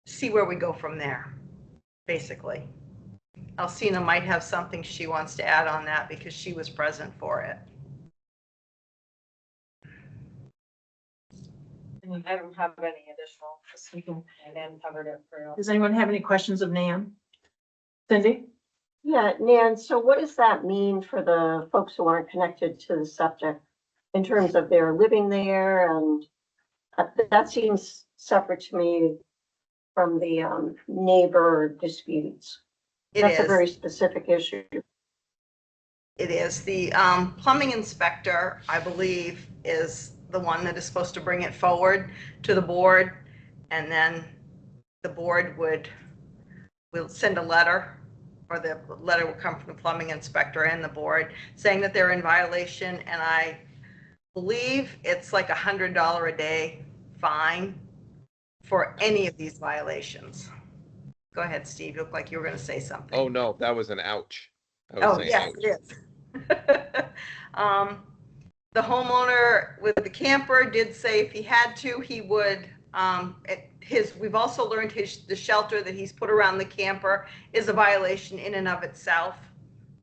see where we go from there, basically. Alcina might have something she wants to add on that because she was present for it. I don't have any additional, just we can, and then covered it for you. Does anyone have any questions of Nan? Cindy? Yeah, Nan, so what does that mean for the folks who aren't connected to the septic in terms of their living there? And that seems separate to me from the neighbor disputes. That's a very specific issue. It is. The plumbing inspector, I believe, is the one that is supposed to bring it forward to the board. And then the board will send a letter, or the letter will come from the plumbing inspector and the board saying that they're in violation. And I believe it's like $100 a day fine for any of these violations. Go ahead, Steve. You look like you were going to say something. Oh, no, that was an ouch. I was Oh, saying yes, ouch. it is. The homeowner with the camper did say if he had to, he would, we've also learned the shelter that he's put around the camper is a violation in and of itself.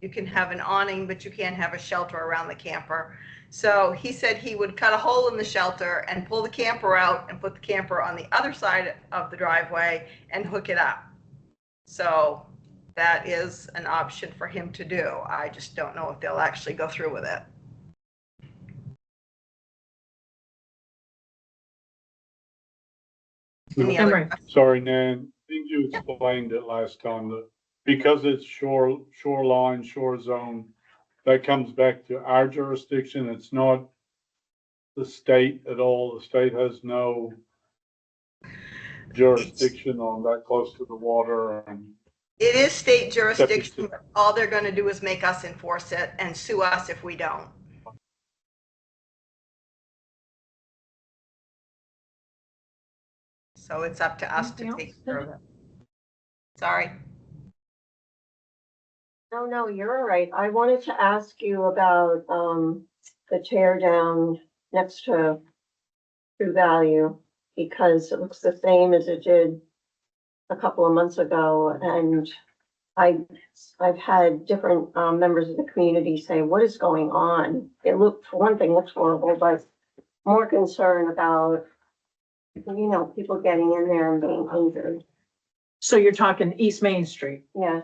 You can have an awning, but you can't have a shelter around the camper. So he said he would cut a hole in the shelter and pull the camper out and put the camper on the other side of the driveway and hook it up. So that is an option for him to do. I just don't know if they'll actually go through with it. Any other Emery? questions? Sorry, Nan, I think you explained it last time that because it's shoreline, shore zone, that comes back to our jurisdiction. It's not the state at all. The state has no jurisdiction on that close to the water and. It is state jurisdiction, but all they're going to do is make us enforce it and sue us if we don't. So it's up to us to Anything take else? care of it. Sorry. No, you're all right. I wanted to ask you about the tear down next to True Value because it looks the same as it did a couple of months ago. And I've had different members of the community say, what is going on? It looked, for one thing, looks horrible, but more concern about, people getting in there and being injured. So you're talking East Main Street? Yeah.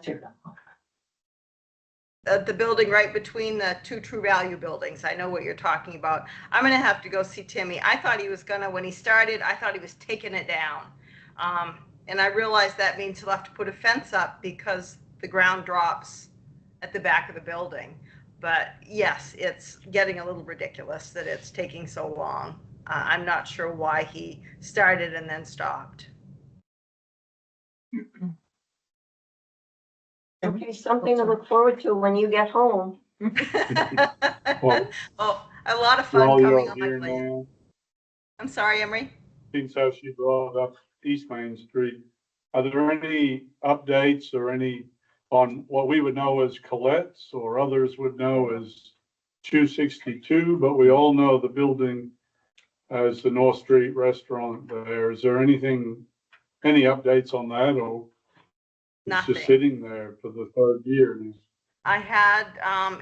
The building right between the two True Value buildings. I know what you're talking about. I'm going to have to go see Timmy. I thought he was when he started, I thought he was taking it down. And I realized that means he'll have to put a fence up because the ground drops at the back of the building. But yes, it's getting a little ridiculous that it's taking so long. I'm not sure why he started and then stopped. Okay, something to look forward to when you get home. Well, Oh, a lot of for fun all coming you're on my here plate. now, I'm sorry, Emery. since how she brought up East Main Street, are there any updates or any on what we would know as Colette's or others would know as 262, but we all know the building as the North Street Restaurant there. Is there any updates on that, or it's Nothing. just sitting there for the third year now? I had,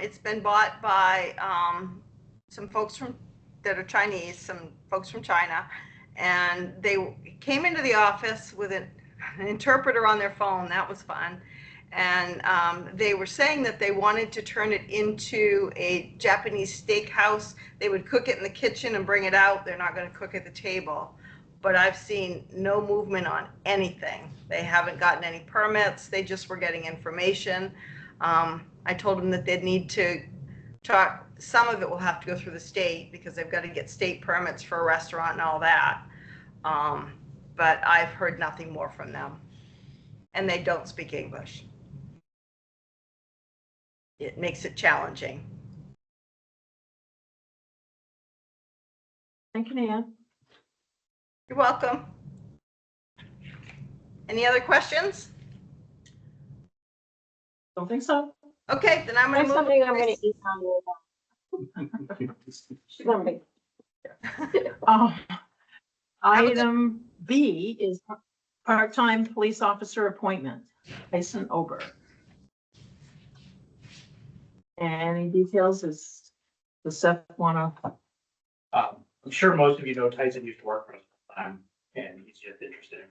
it's been bought by some folks that are Chinese, some folks from China, and they came into the office with an interpreter on their phone. That was fun. And they were saying that they wanted to turn it into a Japanese steakhouse. They would cook it in the kitchen and bring it out. They're not going to cook at the table. but I've seen no movement on anything. They haven't gotten any permits. They just were getting information. I told them that they'd need to talk, some of it will have to go through the state because they've got to get state permits for a restaurant and all that. But I've heard nothing more from them. And they don't speak English. It makes it challenging. Thank you, Nan. You're welcome. Any other questions? Don't think so. Okay, then I'm That's gonna something I'm move. gonna email you. She's gonna be. Item B is part-time police officer appointment, Tyson Ober. Any details is the Seth wanna, I'm sure most of you know Tyson used to work for us full time, and he's just interested in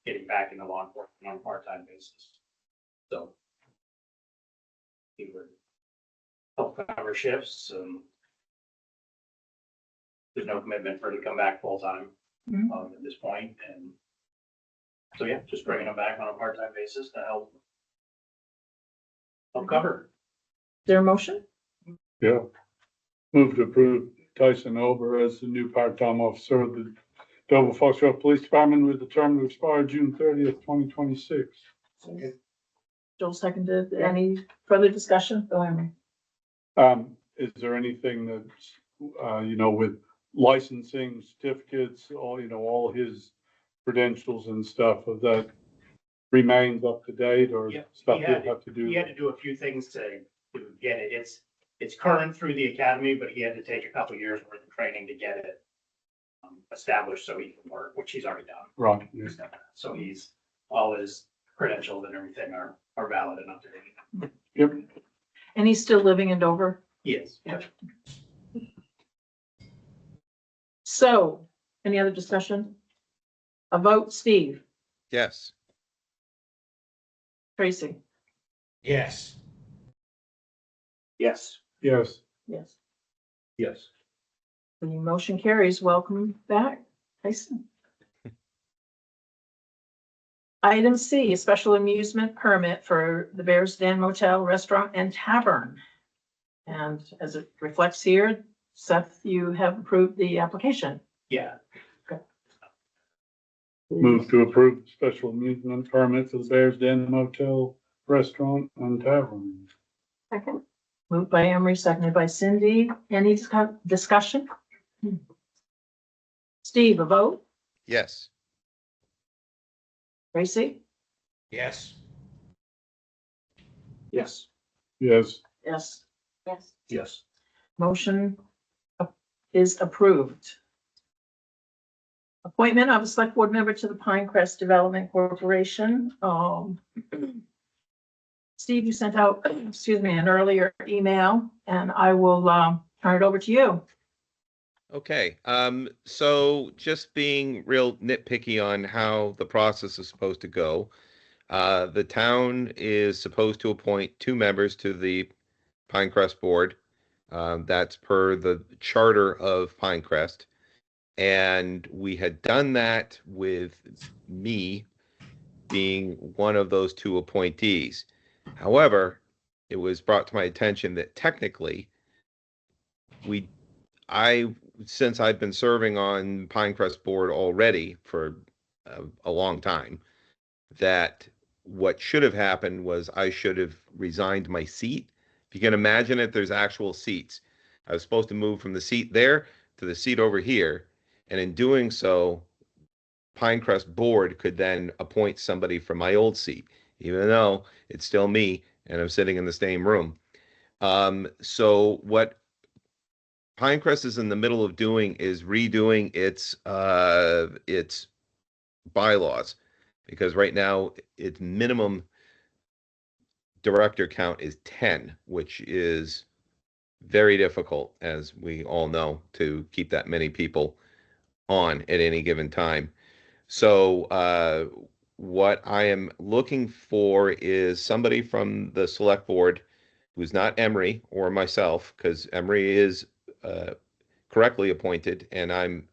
getting back into law enforcement on a part-time basis. So he would help cover shifts, there's no commitment for him to come back full-time, Mhm. at this point, and so, yeah, just bringing him back on a part-time basis to help cover. their motion? Yeah. Move to approve Tyson Ober as the new part-time officer of the Dover-Foxcroft Police Department with the term to expire June 30th, 2026. Joel seconded. Any further discussion? Go ahead. Is there anything that's, with licensing certificates, all his credentials and stuff of that remains up to date or Yeah, stuff he he'll had have to do? He had to do a few things to get it. It's current through the academy, but he had to take a couple years worth of training to get it established so he can work, which he's already done. Right. Yeah. So all his credentials and everything are valid and up to date. Yep. And he's still living in Dover? He is. Yeah. So, any other discussion? A vote, Steve, Yes. Tracy? Yes. Yes. Yes. Yes. Yes. The motion carries. Welcome back, Tyson. Item C, a special amusement permit for the Bears Den Motel, Restaurant and Tavern. And as it reflects here, Seth, you have approved the application. Yeah. Move to approve the special amusement permit for the Bears Den Motel, Restaurant and Tavern. Second. Moved by Emery, seconded by Cindy. Any discussion? Steve, a vote? Yes. Tracy? Yes. Yes. Yes. Yes. Yes. Yes. Motion is approved. Appointment of a select board member to the Pinecrest Development Corporation. Steve, you sent out, an earlier email, and I will turn it over to you. Okay, so just being real nitpicky on how the process is supposed to go. The town is supposed to appoint 2 members to the Pinecrest Board. That's per the charter of Pinecrest. And we had done that with me being one of those 2 appointees. However, it was brought to my attention that technically since I've been serving on Pinecrest Board already for a long time, that what should have happened was I should have resigned my seat. If you can imagine it, there's actual seats. I was supposed to move from the seat there to the seat over here. And in doing so, Pinecrest Board could then appoint somebody from my old seat, even though it's still me and I'm sitting in the same room. So what Pinecrest is in the middle of doing is redoing its bylaws, because right now its minimum director count is 10, which is very difficult, as we all know, to keep that many people on at any given time. So what I am looking for is somebody from the select board who's not Emery or myself, because Emery is correctly appointed and I'm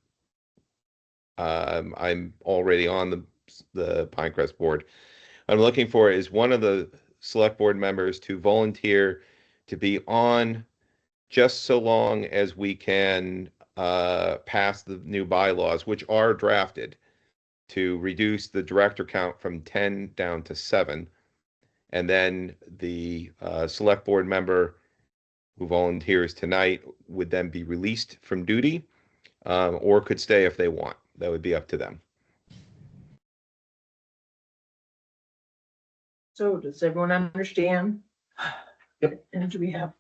I'm already on the Pinecrest board. I'm looking for is one of the select board members to volunteer to be on just so long as we can pass the new bylaws, which are drafted, to reduce the director count from 10 down to 7. And then the select board member who volunteers tonight would then be released from duty, or could stay if they want. That would be up to them. So does everyone understand? Yep. And do we have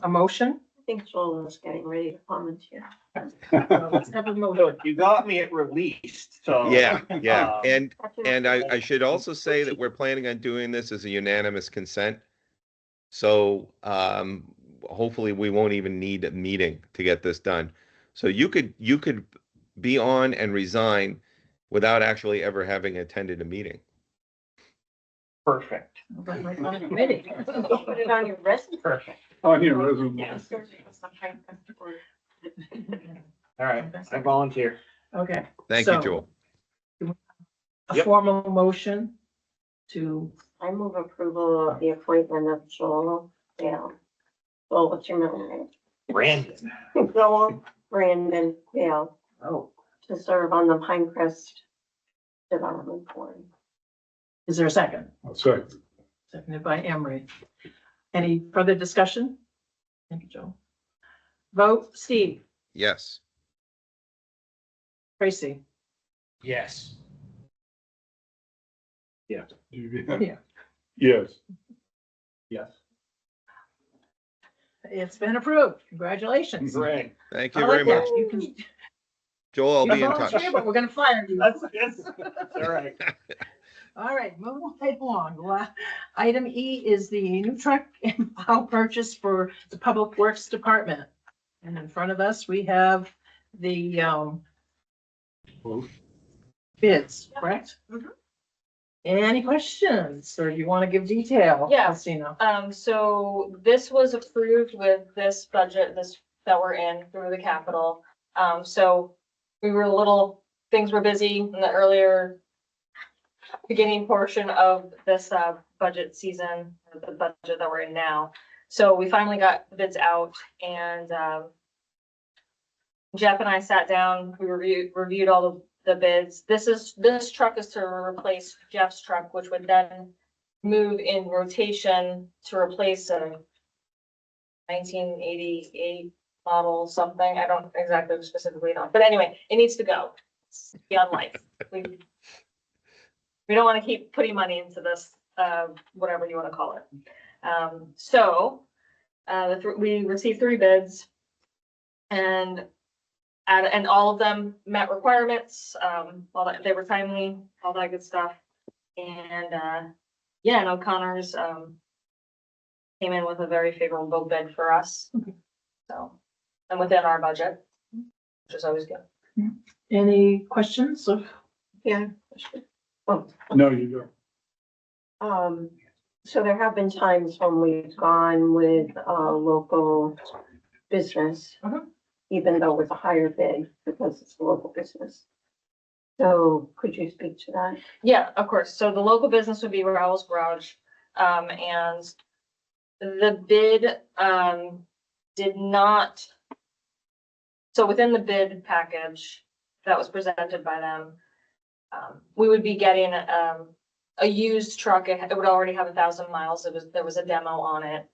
a motion? I think Joel is getting ready to comment here. Let's have a motion. You got me at released, so. Yeah, yeah. um, And I should also say that we're planning on doing this as a unanimous consent. So hopefully we won't even need a meeting to get this done. So you could be on and resign without actually ever having attended a meeting. Perfect. Right on the committee. Put it on your resume. Perfect. On your resume. Yes. All right, I volunteer. Okay. Thank you, So, Joel. A Yep. formal motion to, I move approval of the appointment of Joel Dale. Joel, what's your middle name? Brandon. Joel Brandon Dale oh, to serve on the Pinecrest Development Board. is there a second? I'll say. Seconded by Emery. Any further discussion? Thank you, Joe. Vote, Steve, Yes. Tracy, Yes. Yeah. Yes. Yes. it's been approved. Congratulations. Great. Thank I you like very much. that. You can, Joel, I'll you be in touch. volunteer, but we're gonna fire you. All right. All right, moving right along. Item E is the new truck and plow purchase for the Public Works Department. And in front of us, we have the bids, correct? Mhm. Any questions, or do you want to give detail? Yeah. Alcina? So this was approved with this budget, that we're in through the capital. So things were busy in the earlier beginning portion of this, budget season, the budget that we're in now. So we finally got the bids out and, Jeff and I sat down, we reviewed all the bids. This truck is to replace Jeff's truck, which would then move in rotation to replace a 1988 model something. I don't exactly specifically know, but anyway, it needs to go. It's beyond life. We don't want to keep putting money into this, whatever you want to call it. We received 3 bids and all of them met requirements, they were timely, all that good stuff. And, and O'Connor's, came in with a very favorable bid for us. So, and within our budget, which is always good. Any questions of? Yeah. No, you don't. So there have been times when we've gone with a local business, even though it's a higher bid because it's a local business. So could you speak to that? Yeah, of course. So the local business would be Raoul's Garage. And the bid, did not. So within the bid package that was presented by them, we would be getting, a used truck. It would already have 1,000 miles. There was a demo on it.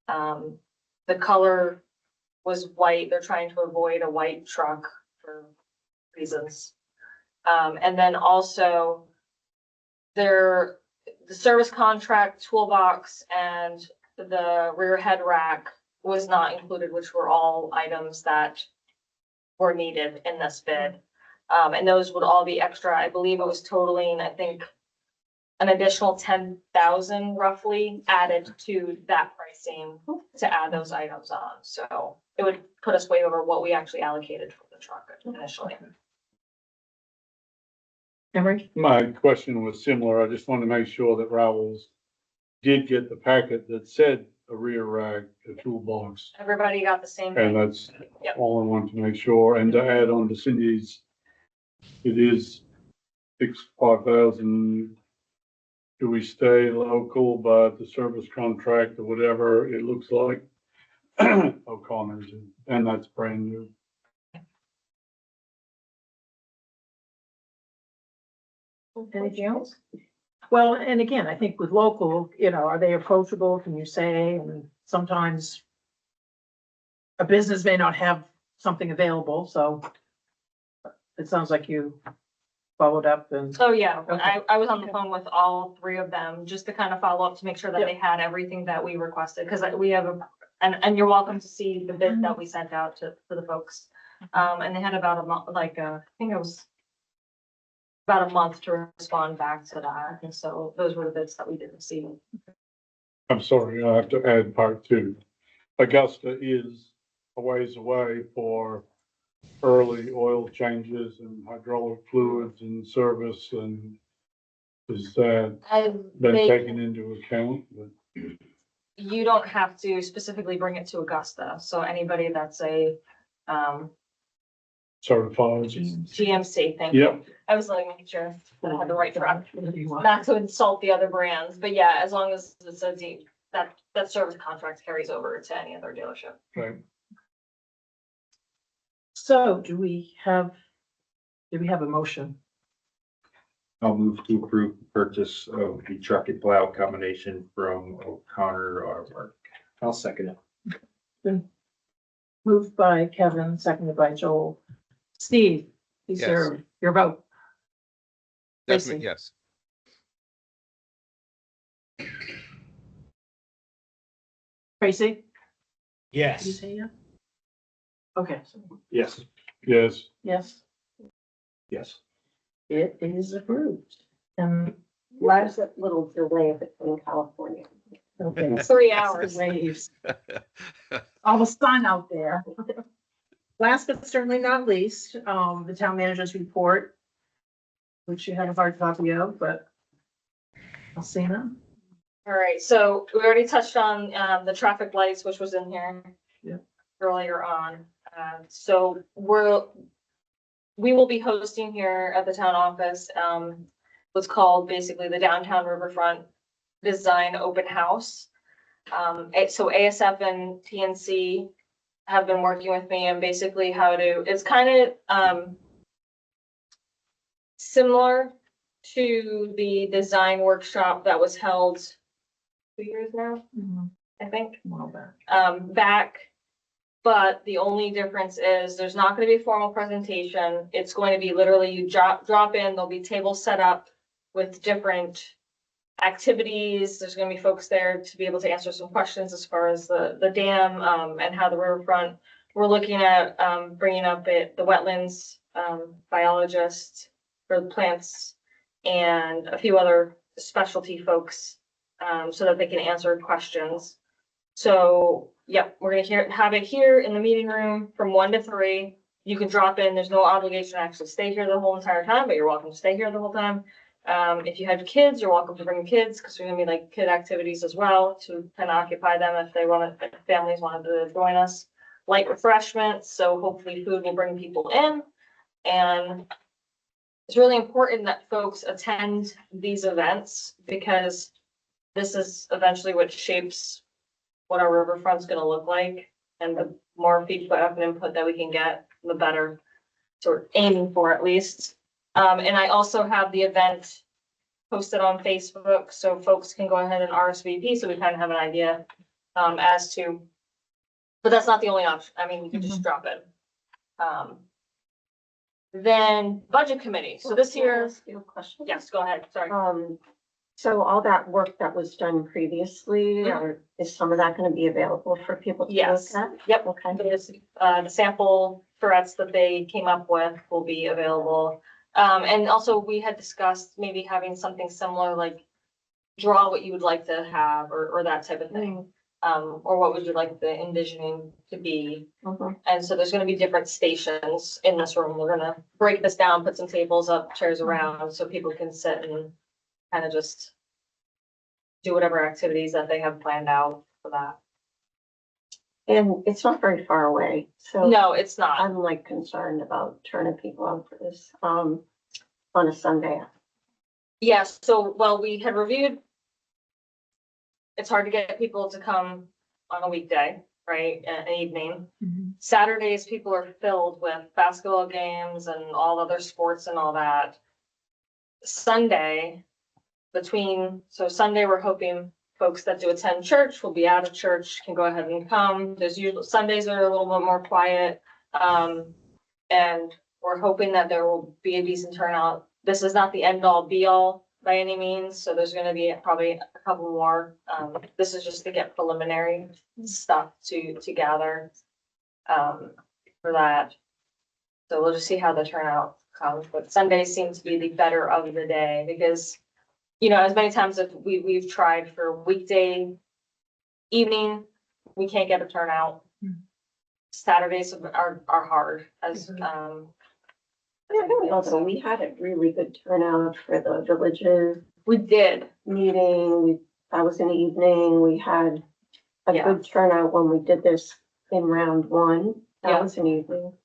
The color was white. They're trying to avoid a white truck for reasons. And then also the service contract, toolbox, and the rear head rack was not included, which were all items that were needed in this bid. And those would all be extra. I believe it was totaling, I think, an additional 10,000 roughly added to that pricing to add those items on. So it would put us way over what we actually allocated for the truck initially. Emery? My question was similar. I just want to make sure that Raoul's did get the packet that said a rear rack, a toolbox. Everybody got the same And thing. that's Yep. all I want to make sure. And to add on to Cindy's it is 5,000. Do we stay local, but the service contract or whatever, it looks like O'Connor's, and that's brand new. Anything else? Well, and again, I think with local, are they approachable? Can you say, and sometimes a business may not have something available, so it sounds like you followed up and, Oh, yeah, Okay. I was on the phone with all three of them, just to kind of follow up to make sure that Yep. they had everything that we requested, because we have and you're welcome to see the bid that we sent out to the folks. And they had about a month, I think it was about a month to respond back to that, and so those were the bids that we did receive. I'm sorry, I have to add part two. Augusta is a ways away for early oil changes and hydraulic fluids and service, and is that been taken into account? But You don't have to specifically bring it to Augusta, so anybody that's a, certified. GMC, thank you. Yep, I was like, making sure that I had the right truck, not to insult the other brands, but yeah, as long as it says that service contract carries over to any other dealership. right. so do we have a motion? I'll move to approve the purchase of the truck and plow combination from O'Connor Autowork. I'll second it. Been moved by Kevin, seconded by Joel. Steve, please Yes. your vote. Definitely, Tracy. yes. Tracy, did you Yes. say yeah? Okay, so Yes. Yes, yes, Yes. it is approved. And There's a little delay between California. okay. 3 That's hours. the waves. All the sun out there. Last but certainly not least, the town manager's report, which you had a hard copy of, but I'll see them. All right, so we already touched on, the traffic lights, which was in here. Yeah. Earlier on, so we will be hosting here at the town office, what's called basically the Downtown Riverfront Design Open House. So ASF and TNC have been working with me and basically it's kind of, similar to the design workshop that was held 2 years now, I think, Well, back. back. But the only difference is there's not gonna be a formal presentation. It's going to be literally you drop in, there'll be tables set up with different activities. There's gonna be folks there to be able to answer some questions as far as the dam, and how the riverfront. We're looking at, bringing up the wetlands, biologist for the plants and a few other specialty folks, so that they can answer questions. So, yeah, we're gonna have it here in the meeting room from 1 to 3. You can drop in. There's no obligation to actually stay here the whole entire time, but you're welcome to stay here the whole time. If you have kids, you're welcome to bring kids, because we're gonna be like kid activities as well to kind of occupy them if families wanted to join us. Light refreshments, so hopefully food will bring people in. And it's really important that folks attend these events, because this is eventually what shapes what our riverfront's gonna look like, and the more feedback and input that we can get, the better. So we're aiming for, at least. And I also have the event posted on Facebook, so folks can go ahead and RSVP, so we kind of have an idea, as to. But that's not the only option. I mean, you can just drop it. Then budget committee. So this Can I year, ask you a question? yes, go ahead, sorry. So all that work that was done previously, Mhm. or is some of that gonna be available for people to look Yes. at? Yep. Okay. The sample threats that they came up with will be available. And also we had discussed maybe having something similar, like draw what you would like to have, or that type of thing. Or what would you like the envisioning to be? Mhm. And so there's gonna be different stations in this room. We're gonna break this down, put some tables up, chairs around, so people can sit and kind of just do whatever activities that they have planned out for that. And it's not very far away, so. No, it's not. I'm like concerned about turning people out for this, on a Sunday. Yes, so, well, we had reviewed. It's hard to get people to come on a weekday, right, an evening. Saturdays, people are filled with basketball games and all other sports and all that. Sunday, so Sunday, we're hoping folks that do attend church will be out of church, can go ahead and come. There's usually, Sundays are a little bit more quiet. And we're hoping that there will be a decent turnout. This is not the end all be all by any means, so there's gonna be probably a couple more. This is just to get preliminary stuff to gather for that. So we'll just see how the turnout comes, but Sundays seem to be the better of the day because, you know, as many times as we've tried for weekday evening, we can't get a turnout. Saturdays are hard as, I don't know, though, we had a really good turnout for the villages we did. meeting, that was in the evening, we had a Yeah. good turnout when we did this in round one, Yeah. that was an evening.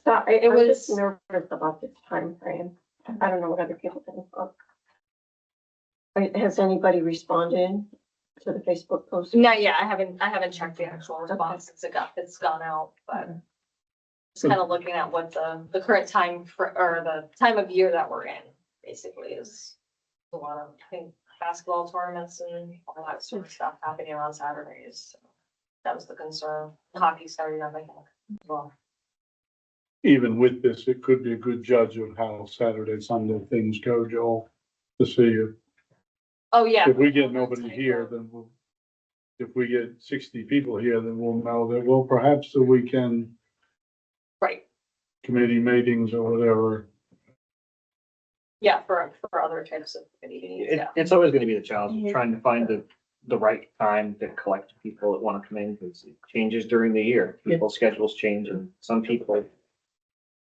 So It I'm just was- nervous about this time frame. I don't know what other people think of. Has anybody responded to the Facebook post? Not yet, I haven't checked the actual response since it's gone out, but just kind of looking at what the current time or the time of year that we're in, basically is a lot of, I think, basketball tournaments and all that sort of stuff happening on Saturdays. So that was the concern. Hockey started up, I think, as well. Even with this, it could be a good judge of how Saturday, Sunday things go, Joel, to see if, Oh, yeah. if we get nobody here, then we'll, if we get 60 people here, then we'll know that, well, perhaps the weekend Right, committee meetings or whatever. yeah, for other types of meetings, yeah. It's always gonna be the challenge of trying to find the right time to collect people that wanna come in, because it changes during the year. People's schedules change, and some people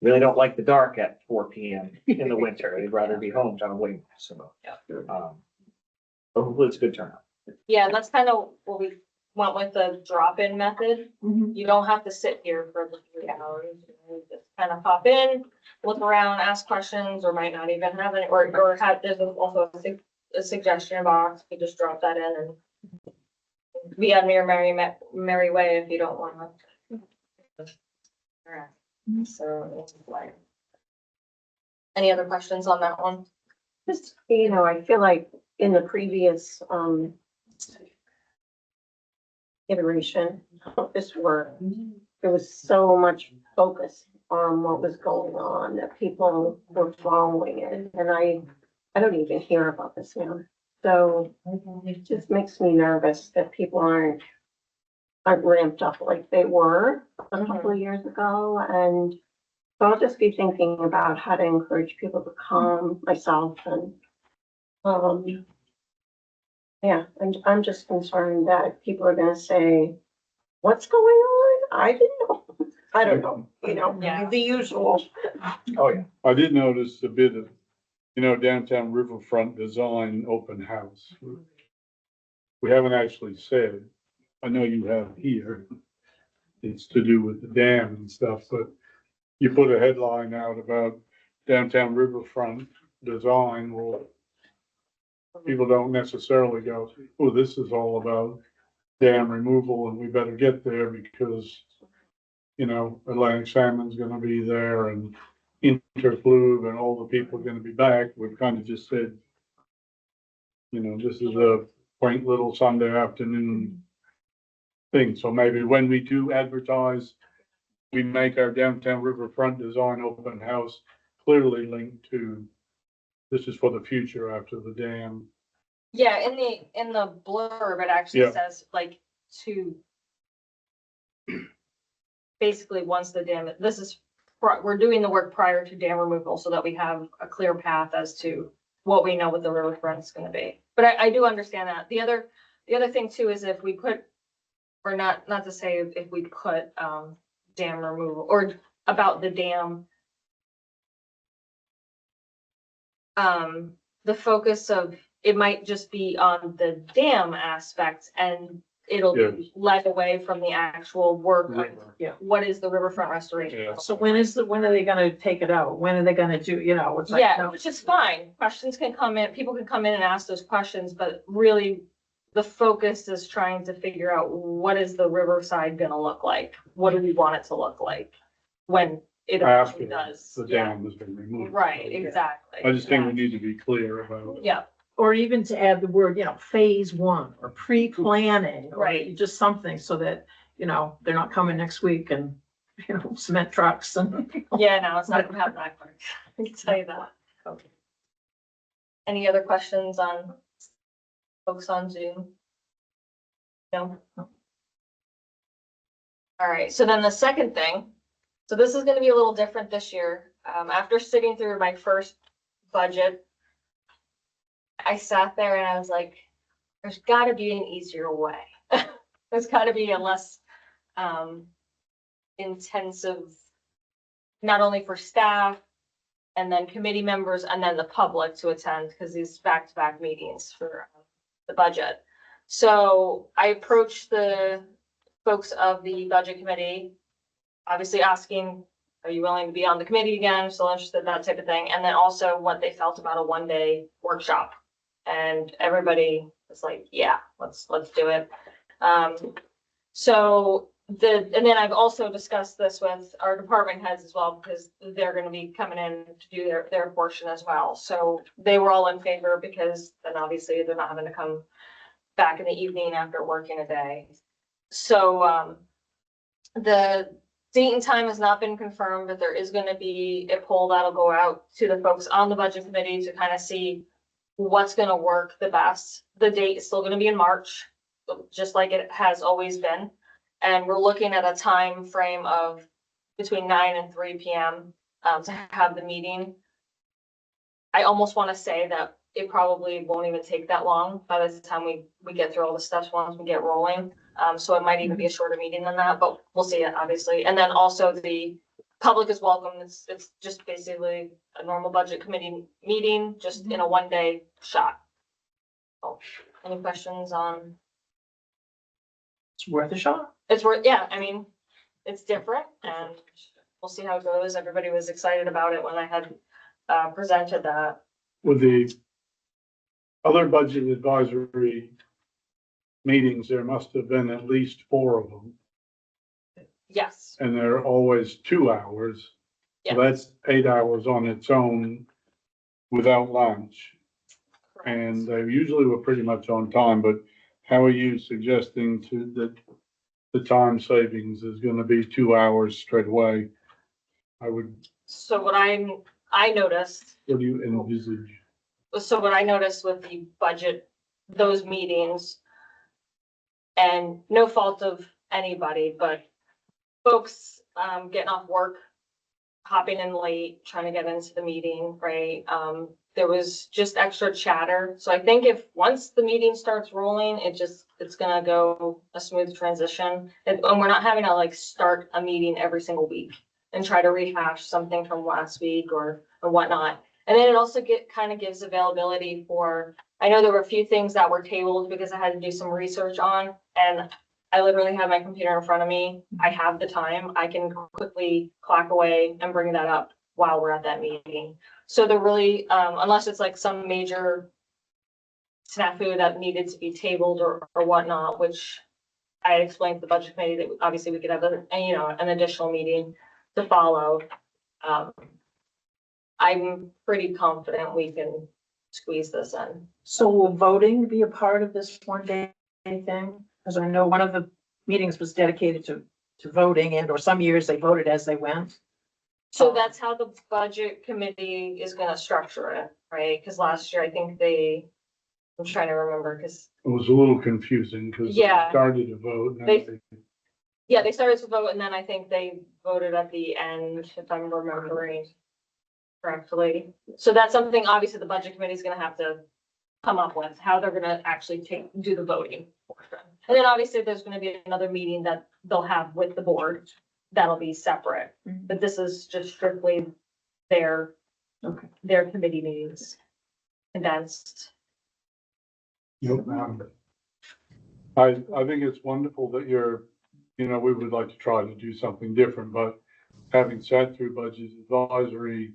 really don't like the dark at 4 PM in the winter. They'd rather be home down way, so. Yeah. But hopefully it's a good turnout. Yeah, and that's kind of what we went with the drop-in method. You don't have to sit here for the 3 hours. You just kind of pop in, look around, ask questions, or might not even have it, or have, there's also a suggestion box. You just drop that in and be on your merry way if you don't want to. So, it's like. Any other questions on that one? Just, you know, I feel like in the previous, iteration of this work, there was so much focus on what was going on, that people were following it, and I don't even hear about this now. So it just makes me nervous that people aren't ramped up like they were a couple of years ago, and so I'll just be thinking about how to encourage people to come, myself, and, yeah, I'm just concerned that people are gonna say, what's going on? I didn't know. I don't know, you know, Yeah. the usual. Oh, yeah. I did notice a bit of, downtown riverfront design open house. We haven't actually said, I know you have here, it's to do with the dam and stuff, but you put a headline out about downtown riverfront design, well, people don't necessarily go, oh, this is all about dam removal and we better get there because, Atlantic salmon's gonna be there and interfluve and all the people are gonna be back. We've kind of just said, this is a quaint little Sunday afternoon thing. So maybe when we do advertise, we make our downtown riverfront design open house clearly linked to, this is for the future after the dam. Yeah, in the blurb, it actually Yeah. says like to basically once the dam, we're doing the work prior to dam removal so that we have a clear path as to what we know what the riverfront is gonna be. But I do understand that. The other thing too is if we put, or not to say if we put, dam removal or about the dam. The focus of, it might just be on the dam aspect and it'll Yes. be led away from the actual work of River. what is the riverfront restoration. Yeah. So when are they gonna take it out? When are they gonna do, it's like, Yeah, no. which is fine. Questions can come in, people can come in and ask those questions, but really the focus is trying to figure out what is the riverside gonna look like? What do we want it to look like when it After actually does? the Yeah, dam has been removed. right, exactly. I just think we Yeah. need to be clear about it. Yeah, Or even to add the word, phase one or pre-planning, or Right. just something so that, they're not coming next week and, cement trucks and. yeah, no, it's not gonna happen that quick. I can tell you that. Okay. Any other questions on folks on Zoom? No? All right, so then the second thing, so this is gonna be a little different this year. After sitting through my first budget, I sat there and I was like, there's gotta be an easier way. There's gotta be a less intensive, not only for staff and then committee members and then the public to attend, because these back-to-back meetings for the budget. So I approached the folks of the budget committee, obviously asking, are you willing to be on the committee again? Still interested, that type of thing. And then also what they felt about a one-day workshop. And everybody was like, yeah, let's do it. And then I've also discussed this with our department heads as well, because they're gonna be coming in to do their portion as well. So they were all in favor, because then obviously they're not having to come back in the evening after working a day. So, the date and time has not been confirmed, but there is gonna be a poll that'll go out to the folks on the budget committee to kind of see what's gonna work the best. The date is still gonna be in March, just like it has always been. And we're looking at a time frame of between 9 and 3 p.m. To have the meeting. I almost want to say that it probably won't even take that long by the time we get through all the steps once we get rolling. So it might even be a shorter meeting than that, but we'll see it, obviously. And then also the public is welcome. It's just basically a normal budget committee meeting, just in a one-day shot. So, any questions on? It's worth a shot. It's worth, yeah, I mean, it's different and we'll see how it goes. Everybody was excited about it when I had presented that. With the other budget advisory meetings, there must have been at least 4 of them, Yes, and they're always 2 hours. Yeah. So that's 8 hours on its own without lunch. And they usually were pretty much on time, but how are you suggesting that the time savings is gonna be 2 hours straight away? so what I noticed, What do you envisage? so what I noticed with the budget, those meetings, and no fault of anybody, but folks getting off work, hopping in late, trying to get into the meeting, right? There was just extra chatter. So I think if once the meeting starts rolling, it's gonna go a smooth transition. And we're not having to like start a meeting every single week and try to rehash something from last week or whatnot. And then it also kind of gives availability for, I know there were a few things that were tabled because I had to do some research on, and I literally have my computer in front of me. I have the time. I can quickly clock away and bring that up while we're at that meeting. So they're really, unless it's like some major snafu that needed to be tabled or whatnot, which I explained to the budget committee that obviously we could have an additional meeting to follow. I'm pretty confident we can squeeze this in. So will voting be a part of this one-day thing? Because I know one of the meetings was dedicated to voting, and or some years they voted as they went. So that's how the budget committee is gonna structure it, right? Because last year, I think I'm trying to remember, because, It was a little confusing because they Yeah. started to vote. and They- then yeah, they started to vote and then I think they voted at the end, if I'm remembering correctly. So that's something obviously the budget committee is gonna have to come up with, how they're gonna actually do the voting portion. And then obviously there's gonna be another meeting that they'll have with the board that'll be separate. Mhm. But this is just strictly their, Okay. their committee meetings condensed. Yep. I think it's wonderful that we would like to try to do something different, but having sat through budget advisory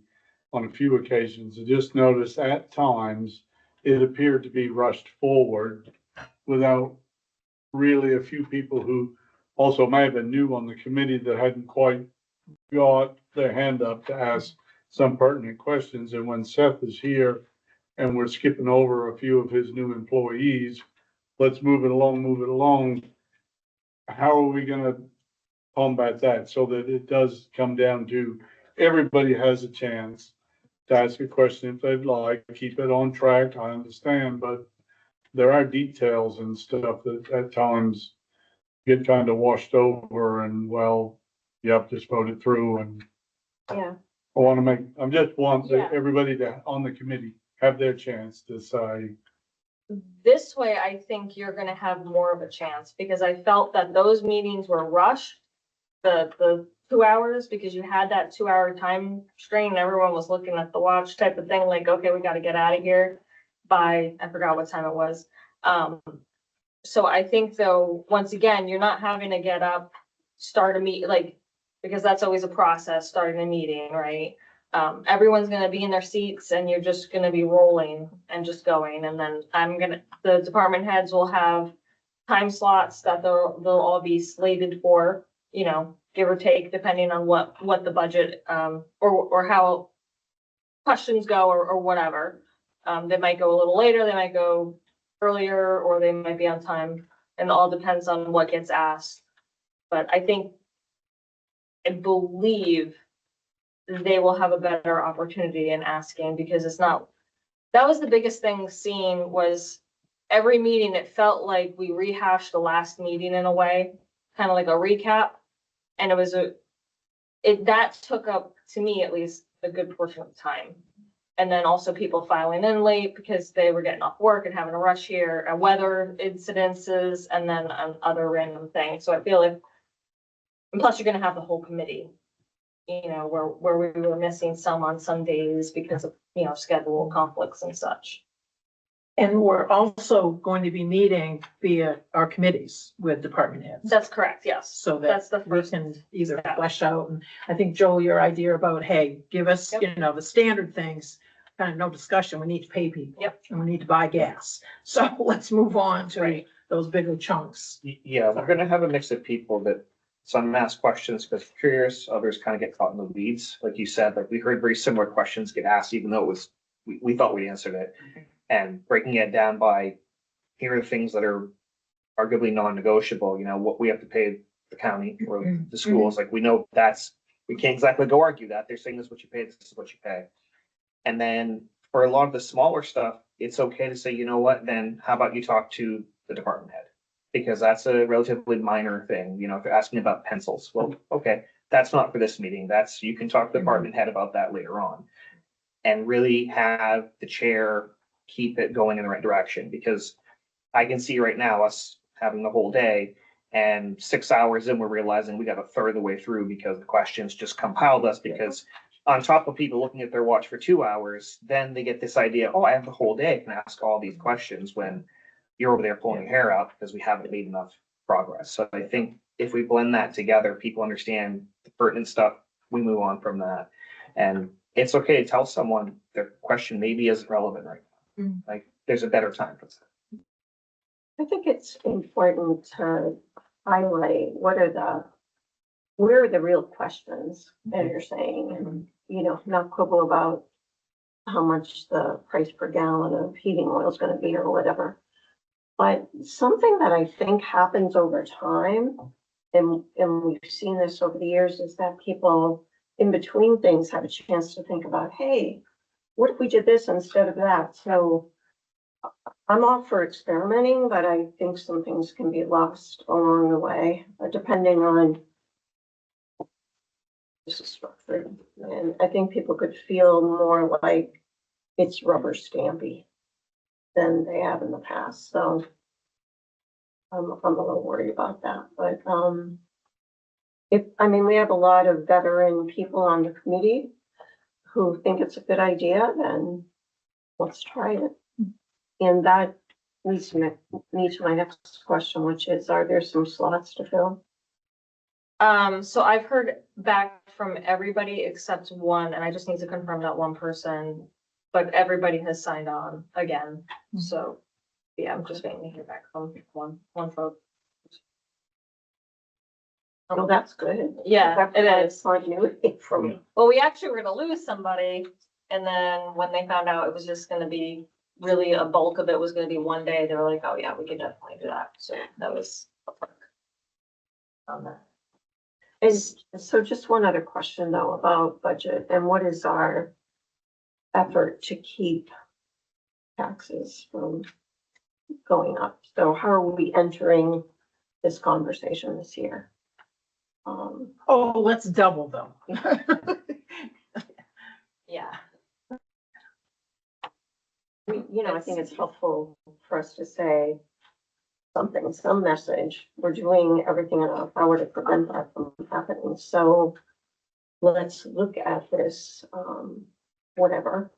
on a few occasions, I just noticed at times it appeared to be rushed forward without really a few people who also may have been new on the committee that hadn't quite got their hand up to ask some pertinent questions. And when Seth is here and we're skipping over a few of his new employees, let's move it along, move it along. How are we gonna combat that so that it does come down to everybody has a chance to ask a question if they'd like, keep it on track, I understand, but there are details and stuff that at times get kind of washed over and, well, yep, just vote it through. And Yeah. I just want Yeah. everybody on the committee have their chance to say, This way, I think you're gonna have more of a chance, because I felt that those meetings were rushed. The 2 hours, because you had that 2 hour time strain, everyone was looking at the watch type of thing, like, okay, we gotta get out of here by, I forgot what time it was. So I think though, once again, you're not having to get up, start a meet, like, because that's always a process, starting a meeting, right? Everyone's gonna be in their seats and you're just gonna be rolling and just going, and then the department heads will have time slots that they'll all be slated for, give or take, depending on what the budget, or how questions go or whatever. They might go a little later, they might go earlier, or they might be on time, and it all depends on what gets asked. But I believe they will have a better opportunity in asking, because that was the biggest thing seeing was every meeting, it felt like we rehashed the last meeting in a way, kind of like a recap. And that took up, to me at least, a good portion of the time. And then also people filing in late because they were getting off work and having a rush here, and weather incidences, and then other random things. So I feel like, and plus you're gonna have the whole committee, where we were missing some on some days because of, schedule conflicts and such. And we're also going to be meeting via our committees with department heads. That's correct, yes. So That's that the we first can either step. flesh out, and I think, Joel, your idea about, hey, give us, Yep. the standard things, kind of no discussion, we need to pay people. Yep. And we need to buy gas. So let's move on to Right. those bigger chunks. Yeah, we're gonna have a mix of people that some ask questions because curious, others kind of get caught in the weeds. Like you said, like we heard very similar questions get asked, even though we thought we answered it. And breaking it down by, here are the things that are arguably non-negotiable, what we have to pay the county or the schools. Like, we know we can't exactly go argue that. They're saying this is what you pay, this is what you pay. And then for a lot of the smaller stuff, it's okay to say, you know what, then how about you talk to the department head? Because that's a relatively minor thing, if they're asking about pencils, well, okay, that's not for this meeting. You can talk to the department head about that later on. And really have the chair keep it going in the right direction, because I can see right now us having the whole day, and 6 hours in, we're realizing we got a third of the way through because the questions just compiled us, because on top of people looking at their watch for 2 hours, then they get this idea, oh, I have the whole day, I can ask all these questions, when you're over there pulling your hair out because we haven't made enough progress. So I think if we blend that together, people understand the pertinent stuff, we move on from that. And it's okay to tell someone their question maybe isn't relevant right now. Like, there's a better time for that. I think it's important to highlight where are the real questions that you're saying, and, not quibble about how much the price per gallon of heating oil is gonna be or whatever. But something that I think happens over time, and we've seen this over the years, is that people in between things have a chance to think about, hey, what if we did this instead of that? So I'm all for experimenting, but I think some things can be lost along the way, depending on this is structured. And I think people could feel more like it's rubber stampy than they have in the past. So I'm a little worried about that. But we have a lot of veteran people on the committee who think it's a good idea, then let's try it. And that leads me to my next question, which is, are there some slots to fill? So I've heard back from everybody except one, and I just need to confirm that one person, but everybody has signed on again, so, yeah, I'm just waiting to hear back from one vote. Oh, that's good. Yeah, it is. Continuity from, Well, we actually were gonna lose somebody, and then when they found out it was just gonna be really a bulk of it was gonna be one day, they were like, oh yeah, we can definitely do that, so that was a perk on that. and so just one other question though about budget and what is our effort to keep taxes from going up? So how are we entering this conversation this year? Oh, let's double them. Yeah. I think it's helpful for us to say something, some message. We're doing everything in our power to prevent that from happening. So let's look at this, whatever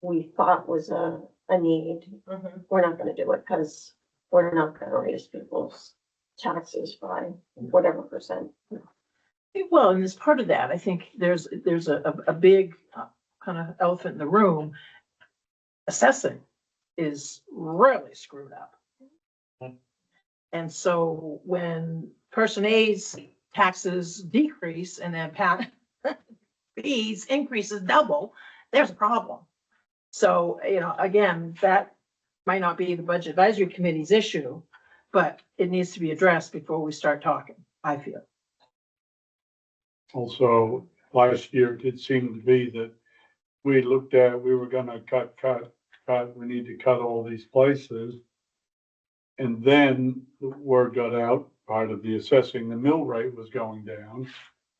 we thought was a need. Mhm. We're not gonna do it because we're not gonna raise people's taxes by whatever percent. Well, and as part of that, I think there's a big kind of elephant in the room. Assessing is really screwed up. And so when person A's taxes decrease and then B's increases double, there's a problem. So, again, that might not be the budget advisory committee's issue, but it needs to be addressed before we start talking, I feel. Also, last year it did seem to be that we looked at, we were gonna cut, we need to cut all these places. And then the word got out, part of the assessing, the mill rate was going down.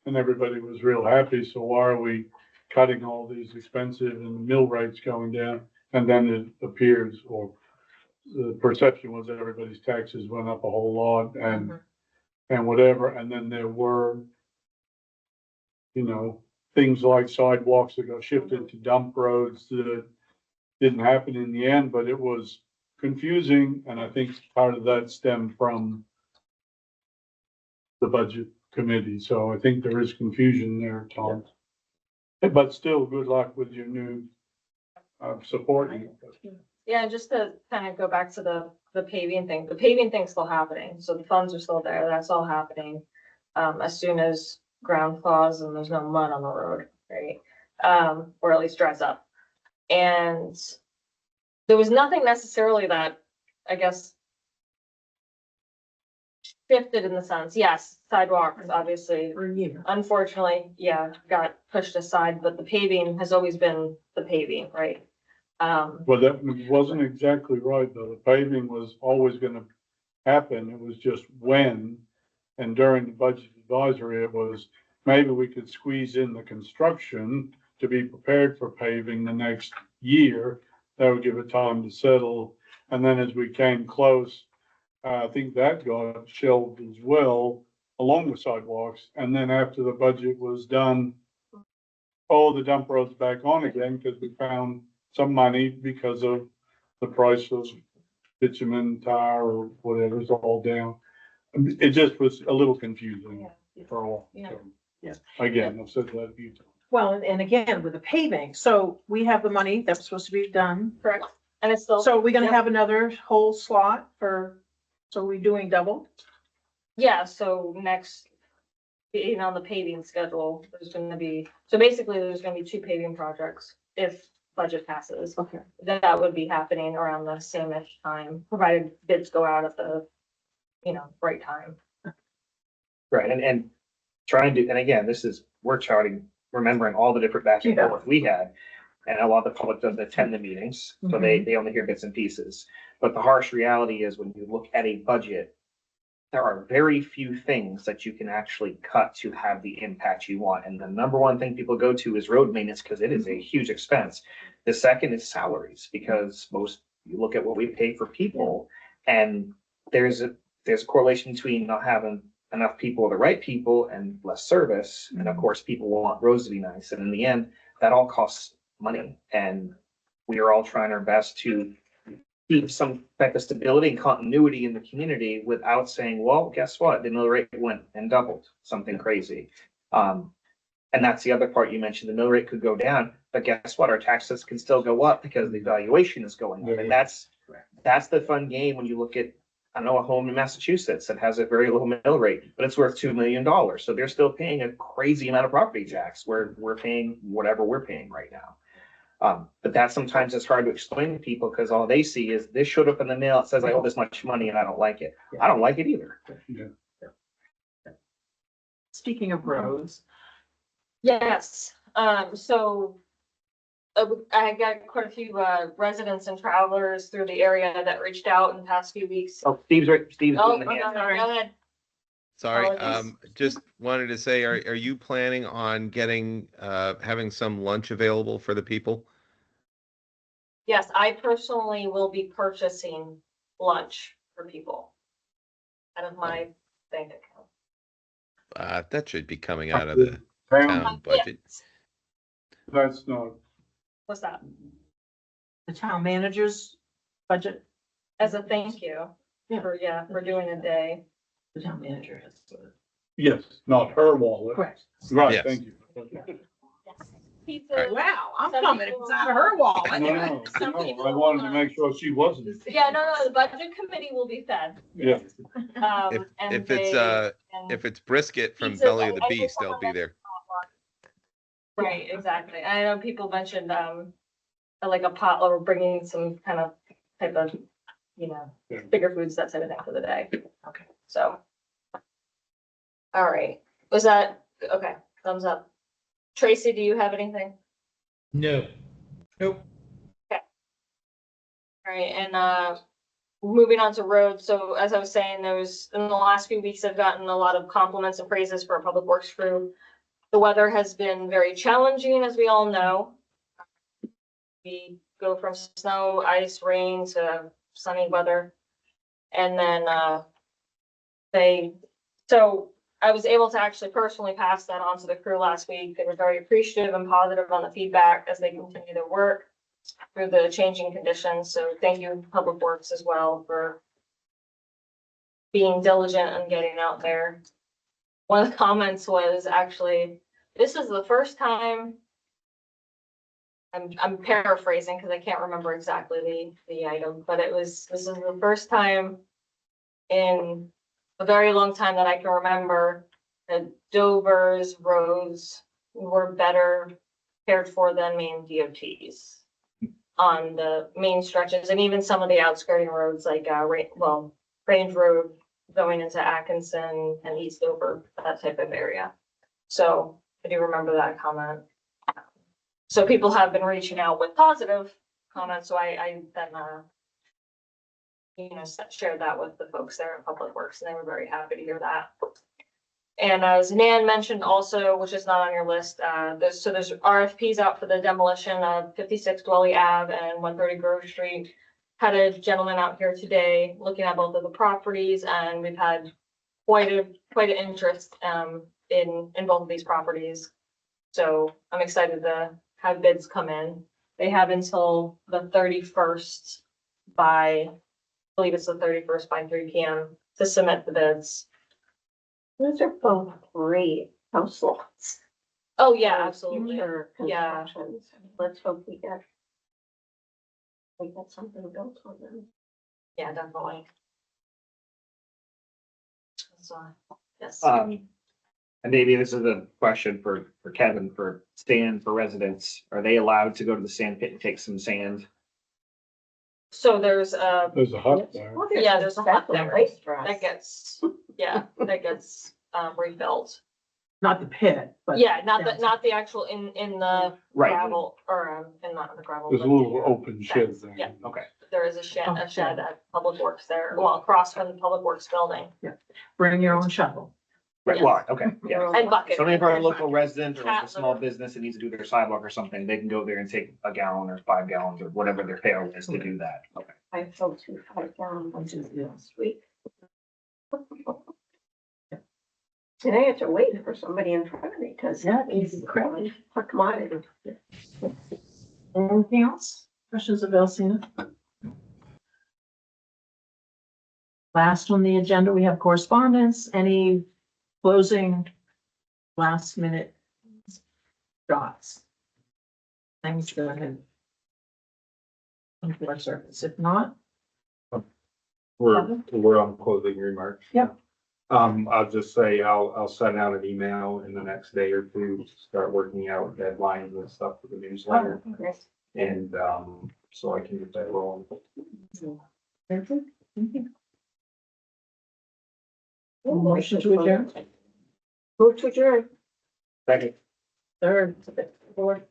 And everybody was real happy, so why are we cutting all these expensive and the mill rate's going down? And then it appears, or the perception was that everybody's taxes went up a whole lot and whatever, and then there were, things like sidewalks that got shifted to dump roads that didn't happen in the end, but it was confusing, and I think part of that stemmed from the budget committee, so I think there is confusion there, Tom. But still, good luck with your new supporting. Yeah, and just to kind of go back to the paving thing, the paving thing's still happening, so the funds are still there, that's all happening. As soon as ground thaws and there's no mud on the road, right? Or at least dries up. And there was nothing necessarily that, I guess, shifted in the sense, yes, sidewalks, obviously, For a year. unfortunately, yeah, got pushed aside, but the paving has always been the paving, right? Well, that wasn't exactly right, though. The paving was always gonna happen. It was just when. And during the budget advisory, it was, maybe we could squeeze in the construction to be prepared for paving the next year. That would give it time to settle. And then as we came close, I think that got shelved as well, along with sidewalks. And then after the budget was done, the dump road's back on again because we found some money because of the price of bitumen, tire, or whatever's all down. It just was a little confusing for all. Yeah. So, Yeah. Again, I've said that a few times. Well, and again, with the paving, so we have the money that was supposed to be done. Correct. And it's still. So we're gonna Yep. have another whole slot so we're doing double? Yeah, so next, on the paving schedule, there's gonna be, so basically, there's gonna be 2 paving projects if budget passes. Okay. That would be happening around the same-ish time, provided bids go out at the, right time. Right, and trying to, and again, we're charting, remembering all the different back and Yeah. forth we had. And a lot of the public doesn't attend the meetings, so they only hear bits and pieces. But the harsh reality is when you look at a budget, there are very few things that you can actually cut to have the impact you want. And the number one thing people go to is road maintenance because it is a huge expense. The second is salaries, because you look at what we pay for people, and there's a correlation between not having enough people, the right people, and less service. And of course, people want roads to be nice. And in the end, that all costs money. And we are all trying our best to keep some type of stability and continuity in the community without saying, well, guess what? The mill rate went and doubled, something crazy. And that's the other part you mentioned, the mill rate could go down, but guess what? Our taxes can still go up because the valuation is going up. And that's the fun game when you look at, I know a home in Massachusetts that has a very low mill rate, but it's worth $2 million. So they're still paying a crazy amount of property tax where we're paying whatever we're paying right now. But that sometimes it's hard to explain to people because all they see is this showed up in the mail. It says I owe this much money and I don't like it. I don't like it either. Speaking of roads, Yes, so I got quite a few residents and travelers through the area that reached out in the past few weeks. Oh, Steve's right. Steve's Oh, doing the hand. go ahead. Sorry, Apologies. just wanted to say, are you planning on getting, having some lunch available for the people? Yes, I personally will be purchasing lunch for people out of my bank account. That should be coming out of the town budget. That's not, What's that? the town manager's budget, As a thank you for doing a day. the town manager has. yes, not her wallet. Correct. Right, Yes. thank you. Pizza. Wow, I'm Some coming, if people- it's out of her wallet. No, Some no, people, I wanted to make sure she wasn't. Yeah, no, the budget committee will be fed. Yeah. And If it's, and- if it's brisket from Pizza, Belly of the I know Beast, they'll someone be there. Right, exactly. I know people mentioned, like a pot or bringing some kind of type of, Yeah. bigger foods, that type of thing for the day. Okay. So. All right, was that, okay, thumbs up. Tracy, do you have anything? No. Nope. All right, and, moving on to roads. So as I was saying, in the last few weeks, I've gotten a lot of compliments and praises for our public works crew. The weather has been very challenging, as we all know. We go from snow, ice, rain to sunny weather. And then, so I was able to actually personally pass that on to the crew last week. They were very appreciative and positive on the feedback as they continue their work through the changing conditions. So thank you, Public Works, as well, for being diligent and getting out there. One of the comments was actually, this is the first time, I'm paraphrasing because I can't remember exactly the item, but this is the first time in a very long time that I can remember that Dover's roads were better cared for than main DOTs on the main stretches, and even some of the outskirting roads like, Range Road going into Atkinson and East Dover, that type of area. So I do remember that comment. So people have been reaching out with positive comments, so I then, shared that with the folks there at Public Works, and they were very happy to hear that. And as Nan mentioned also, which is not on your list, there's RFPs out for the demolition of 56 Dwelly Ave and 130 Grove Street. Had a gentleman out here today looking at both of the properties, and we've had quite an interest in both of these properties. So I'm excited to have bids come in. They have until the 31st I believe it's the 31st by 3 p.m. to submit the bids. Those are both great house lots. Oh, yeah, absolutely. Future Yeah. constructions. Let's hope we get something built on them. Yeah, definitely. So, yes. And maybe this is a question for Kevin, for sand for residents. Are they allowed to go to the sand pit and take some sand? So there's There's a hut there. Well, Yeah, there's a hut bathroom there. place for us. that gets rebuilt. Not the pit, but. Yeah, not the actual in the Right. gravel or not the gravel. There's a but little the, open shed there. Yeah. Okay. There is a shed at Public Works there, well, across from the Public Works building. Bring your own shovel. Right, well, okay, yeah. And bucket. So if you're a local resident or like a Cat small litter. business that needs to do their sidewalk or something, they can go there and take a gallon or 5 gallons or whatever their pail is to do that. Okay. I filled 2 5 gallon bunches last week. And I had to wait for somebody in front of me because Yeah, it's easy crap. a commodity. Anything else? Questions of Alcina? Last on the agenda, we have correspondence. Any closing last minute thoughts? Things that have come to our surface. If not, We're on closing remarks. Yep. I'll just say I'll send out an email in the next day or two, start working out deadlines and stuff for the newsletter. And, so I can get that rolling. perfect. Thank you. Motion to adjourn. Move to adjourn. Second, Third, fourth.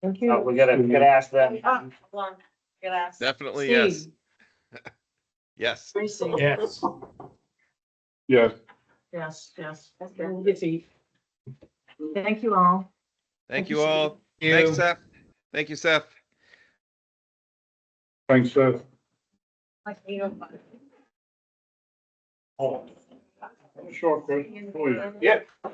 Thank you. we gotta ask them. Hold on, gotta ask. Definitely, yes. Steve, Yes. Tracy. Yes. Yes. Yes, yes. Okay. Move your feet. Thank you all. Thank you all. You. Thanks, Seth. Thank you, Seth. Thanks, Seth. Short, good. Oh, yeah. Yeah.